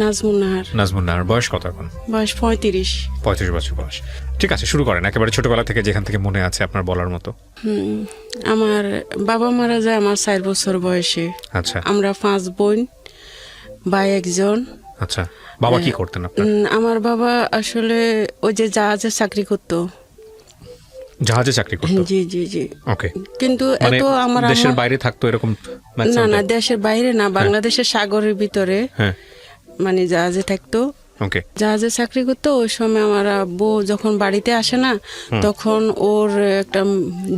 নাজমুন নাহার। বয়স কত এখন? বয়স 35। 35 বছর বয়স। ঠিক আছে, শুরু করেন একেবারে ছোটবেলা থেকে, যেখান থেকে মনে আছে আপনার বলার মতো। আমার বাবা মারা যায় আমার 4 বছর বয়সে। আচ্ছা। আমরা 5 বোন, ভাই একজন। আচ্ছা, বাবা কি করতেন আপনার? আমার বাবা আসলে ওই যে জাহাজে চাকরি করতো। জাহাজে চাকরি করতো? জি জি জি। ওকে। কিন্তু মানে এত আমার দেশের বাইরে থাকতো এরকম? না না, দেশের বাইরে না, বাংলাদেশের সাগরের ভিতরে। হ্যাঁ, মানে জাহাজে থাকতো। ওকে। জাহাজে চাকরি করতো। ওই সময় আমার আব্বু যখন বাড়িতে আসে না, তখন ওর একটা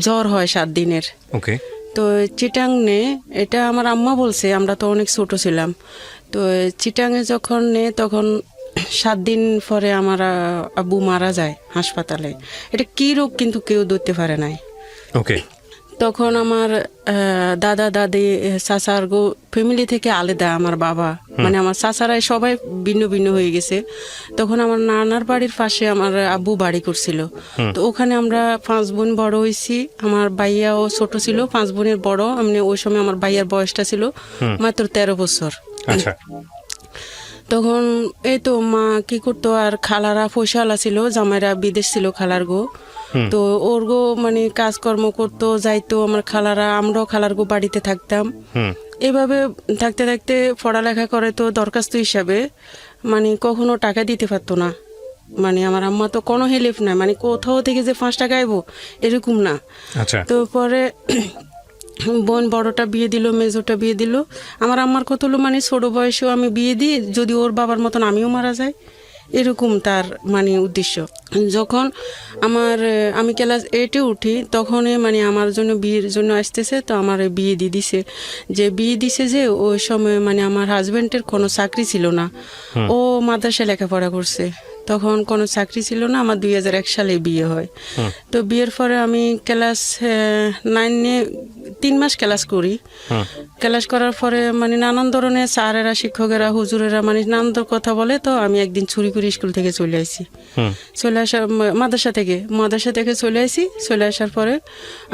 জ্বর হয় 7 দিনের। ওকে। তো চিটাং নে, এটা আমার আম্মা বলছে, আমরা তো অনেক ছোট ছিলাম। তো চিটাংয়ে যখন নে, তখন 7 দিন পরে আমার আব্বু মারা যায় হাসপাতালে। এটা কি রোগ কিন্তু কেউ ধরতে পারে নাই। ওকে। তখন আমার দাদা দাদি চাচার ফ্যামিলি থেকে আলাদা আমার বাবা, মানে আমার চাচারাই সবাই ভিন্ন ভিন্ন হয়ে গেছে। তখন আমার নানার বাড়ির পাশে আমার আব্বু বাড়ি করছিল। তো ওখানে আমরা 5 বোন বড় হয়েছি। আমার ভাইয়াও ছোট ছিল, 5 বোনের বড়। মানে ওই সময় আমার ভাইয়ার বয়সটা ছিল মাত্র 13 বছর। আচ্ছা। তখন এই তো মা কি করতো, আর খালারা পয়সাওয়ালা ছিল, জামাইরা বিদেশ ছিল খালার গো। তো ওর গো মানে কাজকর্ম করতো, যাইতো আমার খালারা, আমরাও খালার গো বাড়িতে থাকতাম। এভাবে থাকতে থাকতে পড়ালেখা করে তো দরখাস্ত হিসাবে মানে কখনো টাকা দিতে পারতো না। মানে আমার আম্মা তো কোনো হেল্প নাই, মানে কোথাও থেকে যে 5 টাকা আইবো এরকম না। আচ্ছা। তো পরে বোন বড়টা বিয়ে দিল, মেজোটা বিয়ে দিল। আমার আম্মার কত হলো, মানে ছোট বয়সেও আমি বিয়ে দিই, যদি ওর বাবার মতন আমিও মারা যাই, এরকম তার মানে উদ্দেশ্য। যখন আমি ক্লাস 8-এ উঠি, তখনই মানে আমার জন্য বিয়ের জন্য আসতেছে। তো আমার বিয়ে দিয়ে দিছে। যে বিয়ে দিছে যে ওই সময় মানে আমার হাজব্যান্ডের কোনো চাকরি ছিল না। ও মাদ্রাসায় লেখাপড়া করছে, তখন কোনো চাকরি ছিল না। আমার 2001 সালে বিয়ে হয়। তো বিয়ের পরে আমি ক্লাস 9-এ 3 মাস ক্লাস করি। ক্লাস করার পরে মানে নানান ধরনের স্যারেরা, শিক্ষকেরা, হুজুরেরা মানে নানান কথা বলে। তো আমি একদিন চুরি করে স্কুল থেকে চলে আসি। চলে আসার মাদ্রাসা থেকে চলে আসি। চলে আসার পরে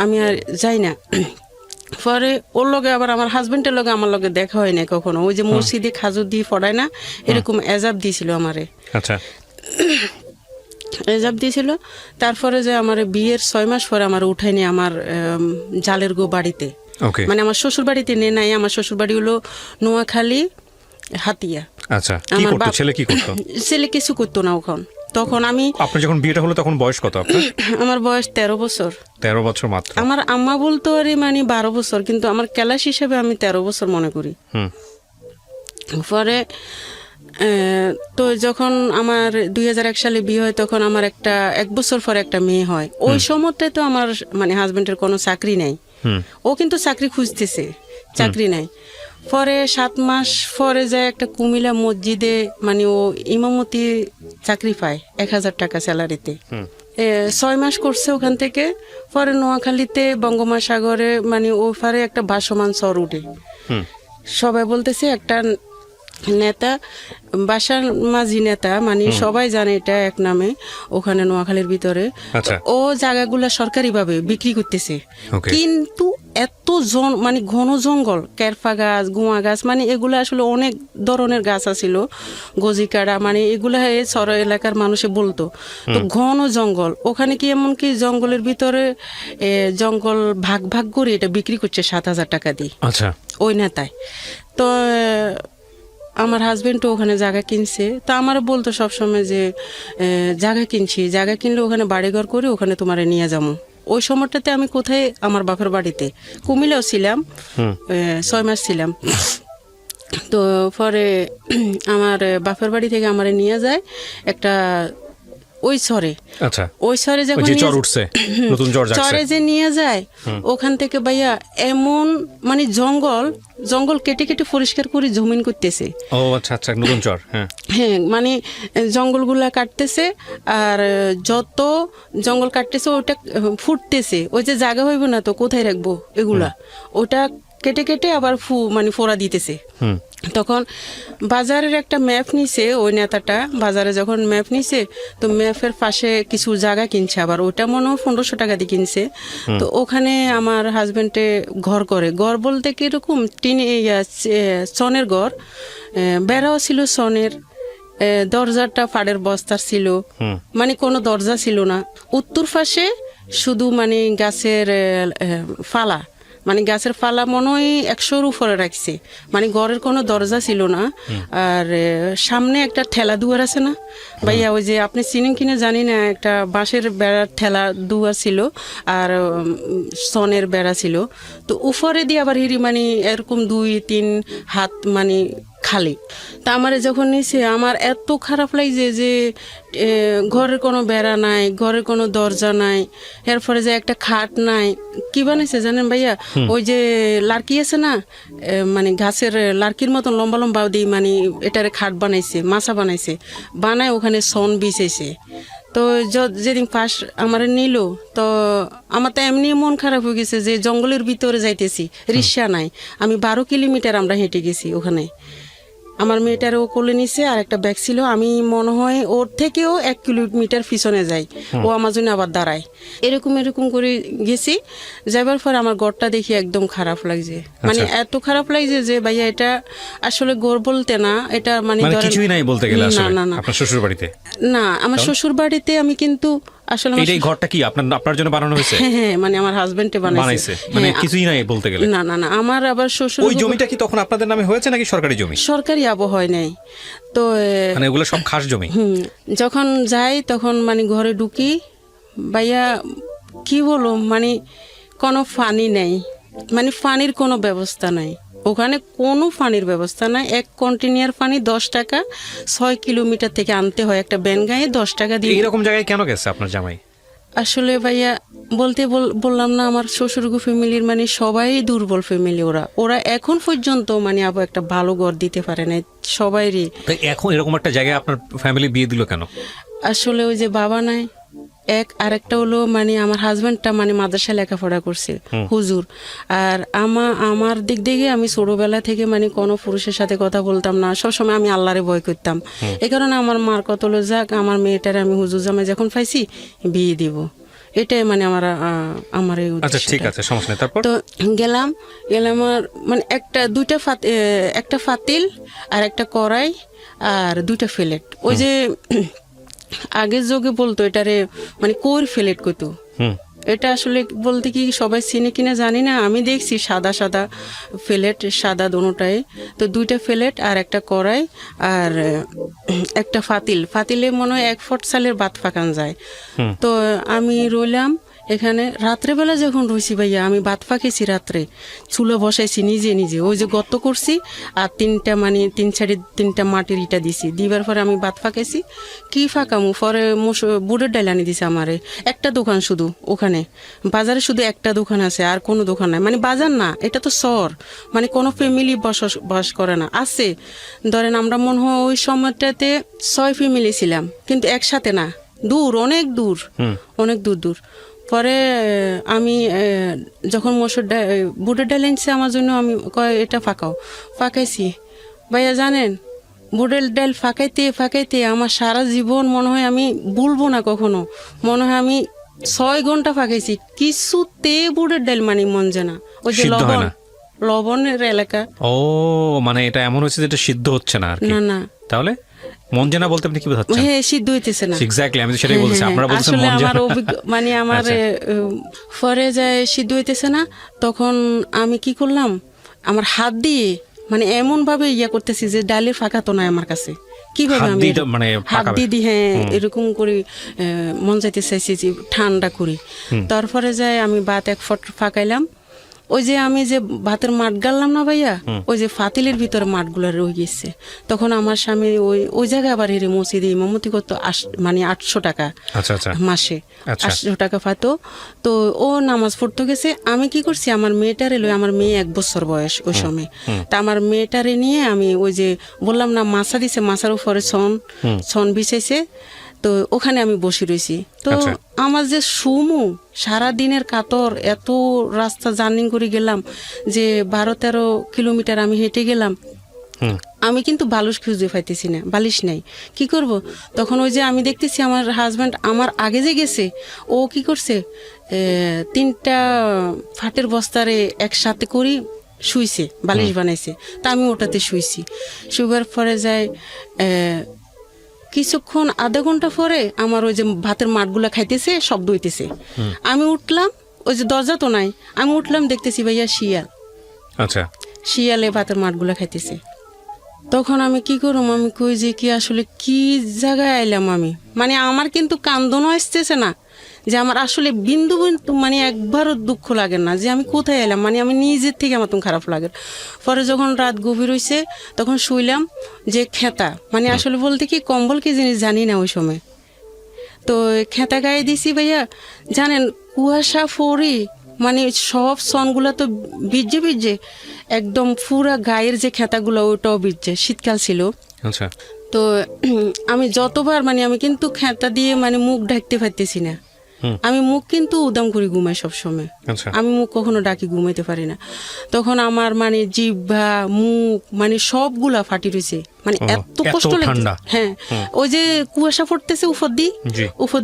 আমি আর যাই না। পরে ওর লগে আবার আমার হাজবেন্ডের লগে আমার লগে দেখা হয় না কখনো। ওই যে মসজিদে খাজুর দিয়ে পড়ায় না, এরকম এজাব দিয়েছিল আমারে। আচ্ছা। এজাব দিয়েছিল। তারপরে যে আমার বিয়ের 6 মাস পরে আমার উঠায়নি আমার জালের গো বাড়িতে। মানে আমার শ্বশুর বাড়িতে নে নাই। আমার শ্বশুর বাড়ি হলো নোয়াখালী, হাতিয়া। আচ্ছা। কি করতো ছেলে? কি করতো ছেলে? কিছু করতো না ওখান। তখন আপনার যখন বিয়েটা হলো তখন বয়স কত আপনার? আমার বয়স 13 বছর। 13 বছর মাত্র? আমার আম্মা বলতো আরে মানে 12 বছর, কিন্তু আমার ক্লাস হিসেবে আমি 13 বছর মনে করি। পরে তো যখন আমার 2001 সালে বিয়ে হয়, তখন আমার 1 বছর পরে একটা মেয়ে হয়। ওই সময়তে তো আমার মানে হাজবেন্ডের কোনো চাকরি নাই। ও কিন্তু চাকরি খুঁজতেছে, চাকরি নাই। পরে 7 মাস পরে যায় একটা কুমিল্লা মসজিদে, মানে ও ইমামতি চাকরি পায় 1000 টাকা স্যালারিতে। 6 মাস করছে ওখান থেকে। পরে নোয়াখালীতে বঙ্গোপসাগরে মানে ও পারে একটা ভাসমান চর উঠে। সবাই বলতেছে একটা নেতা, বাসার মাঝি নেতা, মানে সবাই জানে এটা এক নামে ওখানে নোয়াখালীর ভিতরে। ও জায়গাগুলা সরকারিভাবে বিক্রি করতেছে। কিন্তু এত মানে ঘন জঙ্গল, কেরফা গাছ, গুয়া গাছ, মানে এগুলো আসলে অনেক ধরনের গাছ আছিল, গজিকাড়া, মানে এগুলা সর এলাকার মানুষে বলতো। তো ঘন জঙ্গল, ওখানে কি এমনকি জঙ্গলের ভিতরে জঙ্গল ভাগ ভাগ করে এটা বিক্রি করছে 7000 টাকা দিয়ে। আচ্ছা। ওই নেতায় তো আমার হাজবেন্ডও ওখানে জায়গা কিনছে। তো আমার বলতো সবসময় যে জায়গা কিনছি, জায়গা কিনলে ওখানে বাড়িঘর করে ওখানে তোমারে নিয়ে যাবো। ওই সময়টাতে আমি কোথায়, আমার বাপের বাড়িতে কুমিল্লাও ছিলাম, 6 মাস ছিলাম। তো পরে আমার বাপের বাড়ি থেকে আমারে নিয়ে যায় একটা ওই সরে। আচ্ছা। ওই সরে যখন চরে যে নিয়ে যায়, ওখান থেকে ভাইয়া এমন মানে জঙ্গল কেটে কেটে পরিষ্কার করে জমিন করতেছে। ও আচ্ছা আচ্ছা, নতুন চর। হ্যাঁ, মানে জঙ্গলগুলা কাটতেছে, আর যত জঙ্গল কাটতেছে ওটা ফুটতেছে। ওই যে জায়গা হইব না তো কোথায় রাখবো এগুলা, ওটা কেটে কেটে আবার মানে ফোড়া দিতেছে। তখন বাজারের একটা ম্যাপ নিছে ওই নেতাটা, বাজারে যখন ম্যাপ নিছে তো ম্যাপের পাশে কিছু জায়গা কিনছে, আবার ওটা মনে হয় 1500 টাকা দিয়ে কিনছে। তো ওখানে আমার হাজবেন্ডে ঘর করে, ঘর বলতে কিরকম সনের ঘর, বেড়াও ছিল সনের, দরজাটা ফাড়ের বস্তার ছিল, মানে কোনো দরজা ছিল না। উত্তর পাশে শুধু মানে গাছের ফালা, মানে গাছের ফালা মনে হয় 100-র উপরে রাখছে, মানে ঘরের কোনো দরজা ছিল না। আর সামনে একটা ঠেলা দুয়ার আছে না ভাইয়া, ওই যে আপনি চিনেন কিনা জানি না, একটা বাঁশের বেড়ার ঠেলা দুয়ার ছিল আর সনের বেড়া ছিল। তো উপরে দিয়ে আবার হিরি মানে এরকম 2-3 হাত মানে খালি। তা আমার যখন নিছে আমার এত খারাপ লাগছে যে ঘরের কোনো বেড়া নাই, ঘরের কোনো দরজা নাই, এরপরে যে একটা খাট নাই। কি বানাইছে জানেন ভাইয়া, ওই যে লার্কি আছে না, মানে গাছের লার্কির মতন লম্বা লম্বা দিয়ে মানে এটারে খাট বানাইছে, মাছা বানাইছে, বানায় ওখানে সন বিছাইছে। তো যেদিন ফার্স্ট আমার নিল তো আমার তো এমনি মন খারাপ হয়ে গেছে যে জঙ্গলের ভিতরে যাইতেছি, রিক্সা নাই, আমি 12 কিলোমিটার আমরা হেঁটে গেছি ওখানে। আমার মেয়েটারও কোলে নিছে আর একটা ব্যাগ ছিল, আমি মনে হয় ওর থেকেও 1 কিলোমিটার পিছনে যাই, ও আমার জন্য আবার দাঁড়ায়। এরকম করে গেছি, যাবার পর আমার ঘরটা দেখি একদম খারাপ লাগছে, মানে এত খারাপ লাগছে যে ভাইয়া এটা আসলে ঘর বলতে না, এটা মানে কিছুই নাই বলতে গেলে। আসলে না না আপনার শ্বশুর বাড়িতে না, আমার শ্বশুর বাড়িতে আমি কিন্তু আসলে এই ঘরটা কি আপনার জন্য বানানো হয়েছে? হ্যাঁ, মানে আমার হাজবেন্ডে বানাইছে, মানে কিছুই নাই বলতে গেলে। না না না, আমার আবার শ্বশুর। ওই জমিটা কি তখন আপনাদের নামে হয়েছে নাকি সরকারি জমি? সরকারি আবহাওয়ায় নেই তো, মানে ওগুলো সব খাস জমি। যখন যাই তখন মানে ঘরে ঢুকি ভাইয়া, কি বলো, মানে কোনো পানি নেই, মানে পানির কোনো ব্যবস্থা নাই ওখানে, কোনো পানির ব্যবস্থা নাই। 1 কন্টেনার পানি 10 টাকা, 6 কিলোমিটার থেকে আনতে হয়, একটা ব্যান গায়ে 10 টাকা দিয়ে। এইরকম জায়গায় কেন গেছে আপনার জামাই? আসলে ভাইয়া বললাম না, আমার শ্বশুর ফ্যামিলির মানে সবাই দুর্বল ফ্যামিলি, ওরা এখন পর্যন্ত মানে আবার একটা ভালো ঘর দিতে পারে না সবাইরই। এখন এরকম একটা জায়গায় আপনার ফ্যামিলি বিয়ে দিল কেন? আসলে ওই যে বাবা নাই আরেকটা হলো মানে আমার হাজবেন্ডটা মানে মাদ্রাসায় লেখাপড়া করছে, হুজুর। আর আমার দিক থেকে আমি ছোটবেলা থেকে মানে কোনো পুরুষের সাথে কথা বলতাম না, সবসময় আমি আল্লাহরে ভয় করতাম। এই কারণে আমার মার কত হলো, যাক আমার মেয়েটার আমি হুজুর জামাই যখন পাইছি বিয়ে দিব, এটাই মানে আমার এই আচ্ছা ঠিক আছে, সমস্যা নেই। তারপর তো গেলাম আর মানে একটা ফাতিল আর একটা কড়াই আর 2টা প্লেট, ওই যে আগের যুগে বলতো এটারে মানে কোর ফ্লেট কত, এটা আসলে বলতে কি সবাই চিনে কিনা জানি না, আমি দেখছি সাদা সাদা প্লেট, সাদা দোনোটাই। তো 2টা প্লেট আর একটা কড়াই আর একটা ফাতিলে মনে হয় 1 ফুট চালের ভাত পাকান যায়। তো আমি রইলাম এখানে, রাত্রেবেলা যখন রয়েছি ভাইয়া আমি ভাত পাকেছি, রাত্রে চুলো বসাইছি নিজে, ওই যে গর্ত করছি আর 3 সাইডে 3টা মাটির ইটা দিছি, দিবার পরে আমি ভাত পাকাইছি। কি ফাঁকামু, পরে বুটের ডাল আনি দিছে আমারে, একটা দোকান শুধু ওখানে, বাজারে শুধু একটা দোকান আছে আর কোনো দোকান নাই, মানে বাজার না, এটা তো শহর, মানে কোনো ফ্যামিলি বসবাস করে না। আছে ধরেন আমরা মনে হয় ওই সময়টাতে 6 ফ্যামিলি ছিলাম, কিন্তু একসাথে না, দূর, অনেক দূর। পরে আমি যখন বুটের ডাল আনছে আমার জন্য, আমি এটা ফাঁকাইছি ভাইয়া। জানেন বুটের ডাল ফাঁকাইতে আমার সারা জীবন মনে হয় আমি ভুলবো না কখনো, মনে হয় আমি 6 ঘন্টা ফাঁকাইছি, কিছুতে বুটের ডাল মানে মন যায় না। ওই যে লবণের এলাকা, ও মানে এটা এমন হচ্ছে যেটা সিদ্ধ হচ্ছে না আর কি। না তাহলে মন জানা বলতে আপনি কি বোঝাচ্ছেন? হ্যাঁ, সিদ্ধ হইতেছে না। এক্স্যাক্টলি, আমি তো সেটাই বলছি। আপনারা বলছেন আসলে মন জানা, আমার মানে আমার পরে যায় সিদ্ধ হইতেছে না, তখন আমি কি করলাম, আমার হাত দিয়ে মানে এমন ভাবে করতেছি যে ডালে ফাঁকা তো নাই আমার কাছে, কিভাবে আমি মানে হাত দিয়ে হ্যাঁ এরকম করে মন যাইতে চাইছি যে ঠান্ডা করি। তারপরে যায় আমি ভাত 1 ফুট ফাঁকাইলাম, ওই যে আমি যে ভাতের মাঠ গাড়লাম না ভাইয়া, ওই যে ফাতিলের ভিতরে মাঠগুলো রয়ে গেছে। তখন আমার স্বামী ওই জায়গায় আবার হেরে মসজিদে ইমামতি করতো, মানে 800 টাকা মাসে, 800 টাকা পাতো। তো ও নামাজ পড়তে গেছে, আমি কি করছি, আমার মেয়েটারে লই, আমার মেয়ে 1 বছর বয়স ওই সময়, তা আমার মেয়েটারে নিয়ে আমি ওই যে বললাম না মাছা দিছে, মাছার উপরে ছন বিছাইছে, তো ওখানে আমি বসে রয়েছি। তো আমার যে সারা দিনের কাতর, এত রাস্তা জার্নি করে গেলাম, যে 12-13 কিলোমিটার আমি হেঁটে গেলাম, আমি কিন্তু বালিশ খুঁজে পাইতেছি না, বালিশ নাই, কি করব? তখন ওই যে আমি দেখতেছি আমার হাজব্যান্ড আমার আগে যে গেছে, ও কি করছে, 3টা ফাটের বস্তারে একসাথে করি শুইছে, বালিশ বানাইছে, তা আমি ওটাতে শুইছি। শুবার পরে যায় কিছুক্ষণ আধা ঘন্টা পরে আমার ওই যে ভাতের মাঠগুলা খাইতেছে, শব্দ হইতেছে। আমি উঠলাম, ওই যে দরজা তো নাই, আমি উঠলাম, দেখতেছি ভাইয়া শিয়াল, আচ্ছা, শিয়ালে ভাতের মাঠগুলা খাইতেছে। তখন আমি কি করলাম, আমি কই যে কি আসলে কি জায়গায় আইলাম আমি, মানে আমার কিন্তু কান্দনও আসতেছে না, যে আমার আসলে বিন্দু বিন্দু মানে একবারও দুঃখ লাগে না যে আমি কোথায় এলাম, মানে আমি নিজের থেকে আমার তো খারাপ লাগে। পরে যখন রাত গভীর হয়েছে তখন শুইলাম যে খেতা, মানে আসলে বলতে কি কম্বল কি জিনিস জানি না ওই সময়, তো খেতা গায়ে দিছি ভাইয়া, জানেন কুয়াশা ফরি, মানে সব সনগুলো তো ভিজে ভিজে একদম পুরা গায়ের যে খেতাগুলো ওটাও ভিজে, শীতকাল ছিল। আচ্ছা, তো আমি যতবার মানে আমি কিন্তু খেতা দিয়ে মানে মুখ ঢাকতে পারতেছি না, আমি মুখ কিন্তু উদাম করে ঘুমাই সবসময়, আচ্ছা, আমি মুখ কখনো ডাকি ঘুমাইতে পারি না। তখন আমার মানে জিহ্বা মুখ মানে সবগুলা ফাটি রয়েছে, মানে এত কষ্ট ঠান্ডা। লাগছে। হ্যাঁ, ওই যে কুয়াশা পড়তেছে উপর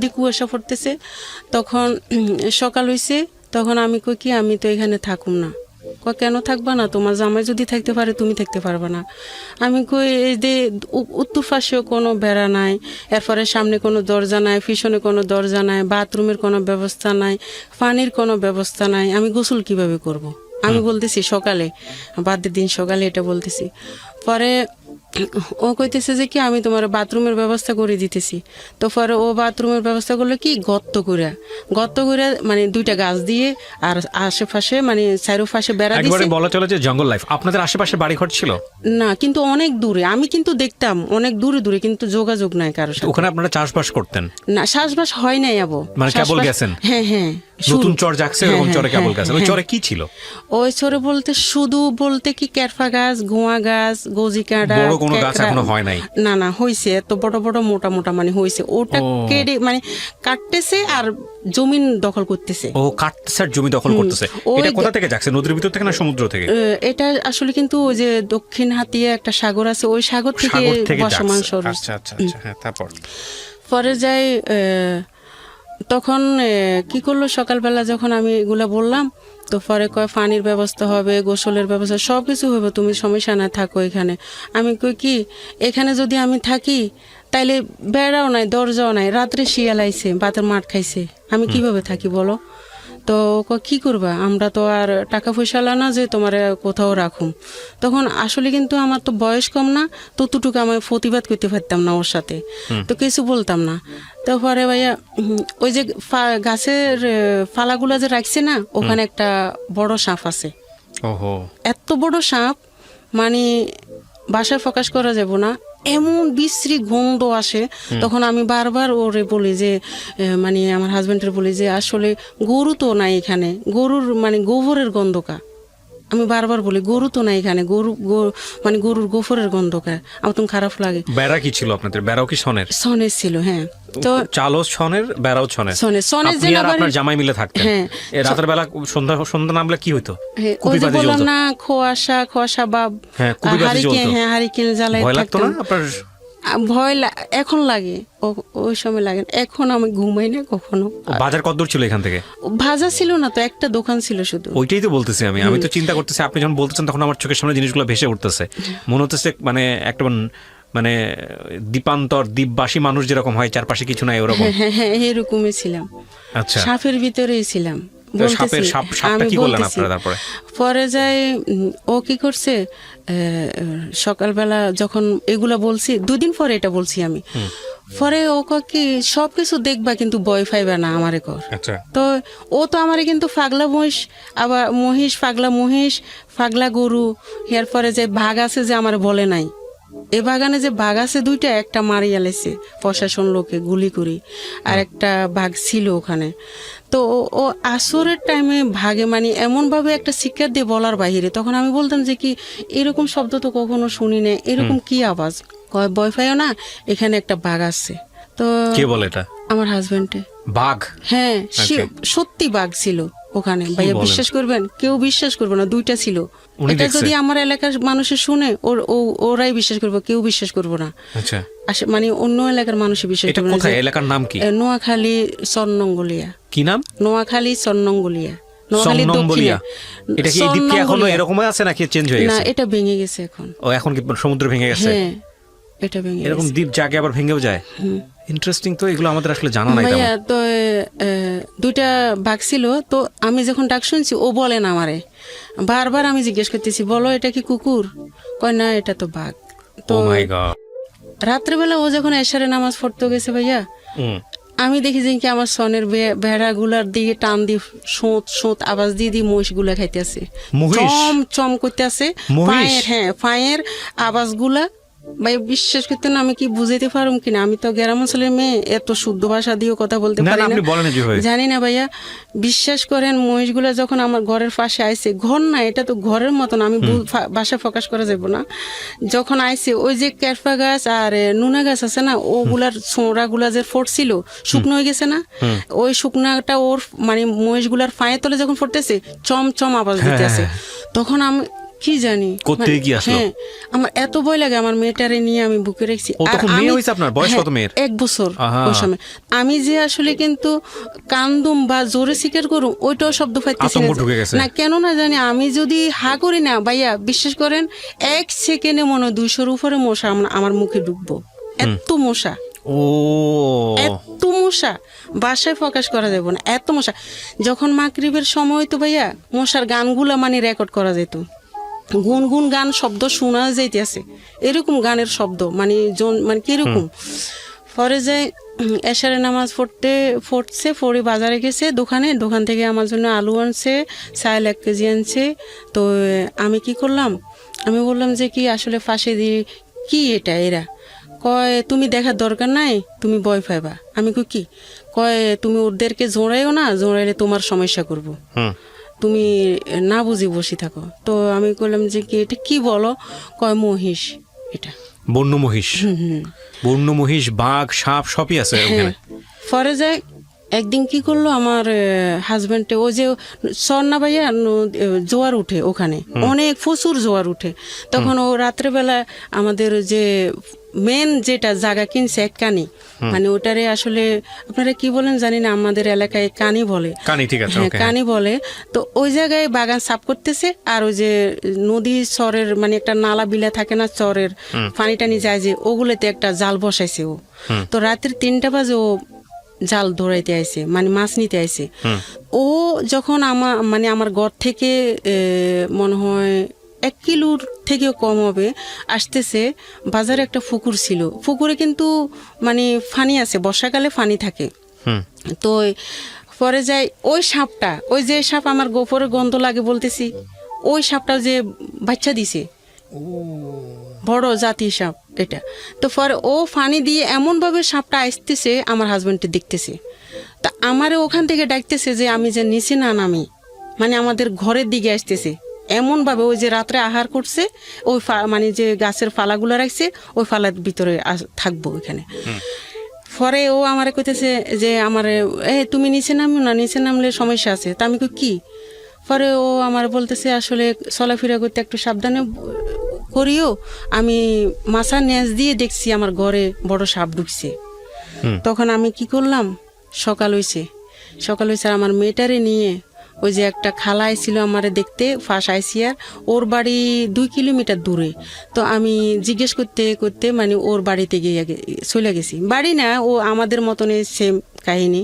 দিয়ে কুয়াশা পড়তেছে। তখন সকাল হয়েছে, তখন আমি কই কি আমি তো এখানে থাকুম না। কেন থাকবা না, তোমার জামাই যদি থাকতে পারে তুমি থাকতে পারবা না। আমি কই এই যে উত্তর পাশেও কোনো বেড়া নাই, এরপরে সামনে কোনো দরজা নাই, পিছনে কোনো দরজা নাই, বাথরুমের কোনো ব্যবস্থা নাই, পানির কোনো ব্যবস্থা নাই, আমি গোসল কিভাবে করব। আমি বলতেছি সকালে, বাদের দিন সকালে এটা বলতেছি। পরে ও কইতেছে যে কি আমি তোমার বাথরুমের ব্যবস্থা করে দিতেছি। তো পরে ও বাথরুমের ব্যবস্থা করলো কি গর্ত করে মানে 2টা গাছ দিয়ে আর আশেপাশে মানে চারোপাশে বেড়া দিয়েছে। একবারে বলা চলে যে জঙ্গল লাইফ। আপনাদের আশেপাশে বাড়িঘর ছিল না, কিন্তু অনেক দূরে, আমি কিন্তু দেখতাম অনেক দূরে দূরে, কিন্তু যোগাযোগ নাই কারোর সাথে। ওখানে আপনারা চাষবাস করতেন? না, চাষবাস হয় নাই আবো, মানে কেবল গেছেন? হ্যাঁ হ্যাঁ, নতুন চর জাগছে এরকম চরে কেবল গেছেন। ওই চরে কি ছিল? ওই চরে বলতে শুধু বলতে কি কেরফা গাছ, গোয়া গাছ, গজি কাঁটা, বড় কোনো গাছ এখনো হয় নাই? না না, হইছে, এত বড় বড় মোটা মোটা মানে হইছে, ওটা কেটে মানে কাটতেছে আর জমিন দখল করতেছে। ও কাটতেছে আর জমি দখল করতেছে। এটা কোথা থেকে যাচ্ছে, নদীর ভিতর থেকে না সমুদ্র থেকে? এটা আসলে কিন্তু ওই যে দক্ষিণ হাতিয়া একটা সাগর আছে, ওই সাগর থেকে বর্ষমান সরু। আচ্ছা আচ্ছা আচ্ছা, হ্যাঁ। তারপর পরে যাই, তখন কি করলো, সকালবেলা যখন আমি এগুলা বললাম, তো পরে কয় পানির ব্যবস্থা হবে, গোসলের ব্যবস্থা, সব কিছু হবে, তুমি সমস্যা না থাকো এখানে। আমি কই কি এখানে যদি আমি থাকি তাইলে বেড়াও নাই, দরজাও নাই, রাত্রে শিয়াল আইছে, ভাতের মাঠ খাইছে, আমি কিভাবে থাকি বলো? তো কি করবা, আমরা তো আর টাকা পয়সা না যে তোমার কোথাও রাখুম। তখন আসলে কিন্তু আমার তো বয়স কম না, ততটুকু আমি প্রতিবাদ করতে পারতাম না ওর সাথে, তো কিছু বলতাম না। তারপরে ভাইয়া ওই যে গাছের ফালাগুলা যে রাখছে না, ওখানে একটা বড় সাপ আছে। ওহো, এত বড় সাপ মানে বাসায় প্রকাশ করা যাব না, এমন বিশ্রী গন্ধ আসে। তখন আমি বারবার ওরে বলি যে মানে আমার হাজবেন্ডের বলি যে আসলে গরু তো নাই এখানে, গরুর মানে গোবরের গন্ধকা। আমি বারবার বলি গরু তো নাই এখানে, মানে গরুর গোবরের গন্ধকা, আমার তো খারাপ লাগে। বেড়া কি ছিল আপনাদের? বেড়াও কি সনের? সনের ছিল, হ্যাঁ। তো চালও সনের, বেড়াও সনের। সনের যে আপনার জামাই মিলে থাকতেন? হ্যাঁ। রাতের বেলা সন্ধ্যা নামলে কি হইতো? ওই যে বললাম না, খোয়াশা বা হারিকেন জ্বালাই থাকতো। আপনার ভয় এখন লাগে, ওই সময় লাগে, এখন আমি ঘুমাই না কখনো। বাজার কত দূর ছিল এখান থেকে? ভাজা ছিল না তো, একটা দোকান ছিল শুধু। ওইটাই তো বলতেছি আমি তো চিন্তা করতেছি, আপনি যখন বলতেছেন তখন আমার চোখের সামনে জিনিসগুলো ভেসে উঠতেছে। মনে হচ্ছে মানে একটা মানে দ্বীপান্তর, দ্বীপবাসী মানুষ যেরকম হয়, চারপাশে কিছু নাই, ওরকম। হ্যাঁ হ্যাঁ, এরকমই ছিলাম। আচ্ছা, সাপের ভিতরেই ছিলাম। পরে যাই, ও কি করছে, সকালবেলা যখন এগুলা বলছি, 2 দিন পরে এটা বলছি আমি, পরে ও কি সবকিছু দেখবা কিন্তু ভয় পাইবা না আমারে কর। তো ও তো আমারে কিন্তু পাগলা মহিষ, আবার পাগলা মহিষ, পাগলা গরু, এরপরে যে বাঘ আছে যে আমার বলে নাই, এ বাগানে যে বাঘ আছে 2টা, একটা মারিয়া লেছে প্রশাসন লোকে গুলি করি, আর একটা বাঘ ছিল ওখানে। তো ও আসরের টাইমে ভাগে মানে এমনভাবে একটা শিক্ষা দিয়ে বলার বাহিরে, তখন আমি বলতাম যে কি এরকম শব্দ তো কখনো শুনি না, এরকম কি আওয়াজ? ভয় পাইও না, এখানে একটা বাঘ আছে। তো কে বলে এটা? আমার হাজবেন্ডে। বাঘ? হ্যাঁ, সত্যি বাঘ ছিল, ওখানে ভাইয়া বলেন? বিশ্বাস করবেন, কেউ বিশ্বাস করবে না, 2টা ছিল। উনি এটা দেখছে? যদি আমার এলাকার মানুষের শুনে ওরাই বিশ্বাস করবে, কেউ বিশ্বাস করবে না। আচ্ছা, মানে অন্য এলাকার মানুষই বিশ্বাস এটা করবে না। কোথায়? এলাকার নাম কি? নোয়াখালী সন্নঙ্গলিয়া। কি নাম? নোয়াখালী সন্নঙ্গলিয়া। নোয়াখালী সমনম্বলিয়া। দক্ষিণে। এটা কি এই দ্বীপ কি এখনো সন্নঙ্গলিয়া। এরকমই আছে নাকি চেঞ্জ হয়ে না, গেছে? এটা ভেঙে গেছে এখন। ও এখন কি সমুদ্র ভেঙে গেছে? হ্যাঁ, এটা ভেঙে এরকম গেছে। দ্বীপ জাগে আবার ভেঙেও যায়। ইন্টারেস্টিং তো, এগুলো আমাদের আসলে জানা নাই তেমন। ভাইয়া তো 2টা বাঘ ছিল, তো আমি যখন ডাক শুনছি ও বলে না আমারে, বারবার আমি জিজ্ঞেস করতেছি, বলো এটা কি কুকুর? কয় না, এটা তো বাঘ। তো ও মাই গড। রাত্রেবেলা ও যখন এশারে নামাজ পড়তে গেছে ভাইয়া, আমি দেখি যে কি আমার সনের ভেড়াগুলার দিকে টান দিয়ে সোঁত আওয়াজ দিয়ে মহিষগুলা খাইতেছে, মহিষ? চম চম করতেছে মহিষ? পায়ের আওয়াজগুলা। ভাই বিশ্বাস করতে না, আমি কি বুঝাইতে পারুম কিনা, আমি তো গ্রাম অঞ্চলের মেয়ে, এত শুদ্ধ ভাষা দিয়েও কথা বলতে না, পারি না, না, আপনি বলেন যেভাবে। জানি না ভাইয়া। বিশ্বাস করেন, মহিষগুলা যখন আমার ঘরের পাশে আইছে, ঘর না এটা তো ঘরের মতন, আমি ভাষা প্রকাশ করা যাব না, যখন আইছে ওই যে কেরফা গাছ আর নুনা গাছ আছে না, ওগুলার ছোঁড়া গুলা যে ফোটছিল শুকনো হয়ে গেছে না, ওই শুকনাটা ওর মানে মহিষগুলার পায়ে তলে যখন ফোটতেছে, চম চম আওয়াজ দিতেছে, তখন আমি কি জানি কোত্থেকে কি আসলো? হ্যাঁ, আমার এত ভয় লাগে, আমার মেয়েটারে নিয়ে আমি বুকে রেখেছি। ও তখন মেয়ে হইছে আপনার? বয়স কত মেয়ের? 1 বছর আহা। ওই সময়। আমি যে আসলে কিন্তু কান্দুম বা জোরে স্বীকার করুম, ওইটাও শব্দ পাইতেছি আতঙ্ক ঢুকে গেছে। না, কেন না জানি। আমি যদি হা করি না ভাইয়া, বিশ্বাস করেন 1 সেকেন্ডে মনে হয় 200-র উপরে মশা আমার মুখে ঢুকবো, এত মশা। ও, এত মশা বাসায় প্রকাশ করা যাবে না, এত মশা। যখন মাগরিবের সময় হইতো ভাইয়া, মশার গানগুলা মানে রেকর্ড করা যেত, গুনগুন গান শব্দ শোনা যাইতেছে, এরকম গানের শব্দ মানে মানে কিরকম। পরে যে এশারে নামাজ পড়ে বাজারে গেছে, দোকান থেকে আমার জন্য আলু আনছে, চাল 1 কেজি আনছে। তো আমি কি করলাম, আমি বললাম যে কি আসলে ফাঁসে দিয়ে কি এটা, এরা কয় তুমি দেখার দরকার নাই, তুমি ভয় পাইবা। আমি কি কয়, তুমি ওদেরকে জোড়াইও না, জোড়াইলে তোমার সমস্যা করবো, তুমি না বুঝি বসে থাকো। তো আমি বললাম যে কি এটা কি বলো? কয় মহিষ, এটা বন্য মহিষ। বন্য মহিষ, বাঘ, সাপ সবই আছে ওখানে। পরে যায় একদিন কি করলো আমার হাজবেন্ডে, ও যে সন্না ভাইয়া জোয়ার উঠে ওখানে, অনেক প্রচুর জোয়ার উঠে, তখন ও রাত্রেবেলা আমাদের যে মেন যেটা জায়গা কিনছে 1 কানি, মানে ওটারে আসলে আপনারা কি বলেন জানি না, আমাদের এলাকায় কানি বলে। কানি, ঠিক আছে, হ্যাঁ, ওকে। কানি বলে। তো ওই জায়গায় বাগান সাফ করতেছে, আর ওই যে নদী চরের মানে একটা নালা বিলা থাকে না, চরের পানি টানি যায় যে, ওগুলোতে একটা জাল বসাইছে ও। তো রাত্রি 3টা বাজে ও জাল ধরাইতে আইছে, মানে মাছ নিতে আইছে। ও যখন আমার ঘর থেকে মনে হয় 1 কিলোর থেকেও কম হবে আসতেছে, বাজারে একটা পুকুর ছিল, পুকুরে কিন্তু মানে ফানি আছে, বর্ষাকালে ফানি থাকে। তো পরে যাই ওই সাপটা, ওই যে সাপ আমার গোপরে গন্ধ লাগে বলতেছি, ওই সাপটা যে বাচ্চা দিছে, বড় জাতি সাপ এটা। তো পরে ও ফানি দিয়ে এমন ভাবে সাপটা আসতেছে, আমার হাজবেন্ডকে দেখতেছে, তা আমারে ওখান থেকে ডাকতেছে যে আমি যে নিচে না নামি, মানে আমাদের ঘরের দিকে আসতেছে এমন ভাবে, ওই যে রাত্রে আহার করছে, ওই মানে যে গাছের ফালাগুলো রাখছে, ওই ফালার ভিতরে থাকবো ওইখানে। পরে ও আমারে কইতেছে যে আমারে তুমি নিচে নামো না, নিচে নামলে সমস্যা আছে। তা আমি কি? পরে ও আমার বলতেছে আসলে চলাফেরা করতে একটু সাবধানে করিও, আমি মাছার নেজ দিয়ে দেখছি আমার ঘরে বড় সাপ ঢুকছে। তখন আমি কি করলাম, সকাল হয়েছে আর আমার মেয়েটারে নিয়ে ওই যে একটা খালা আইছিল আমারে দেখতে, ফাঁস আইসিয়ার, ওর বাড়ি 2 কিলোমিটার দূরে। তো আমি জিজ্ঞেস করতে করতে মানে ওর বাড়িতে গিয়ে চলে গেছি, বাড়ি না ও আমাদের মতনই সেম কাহিনী।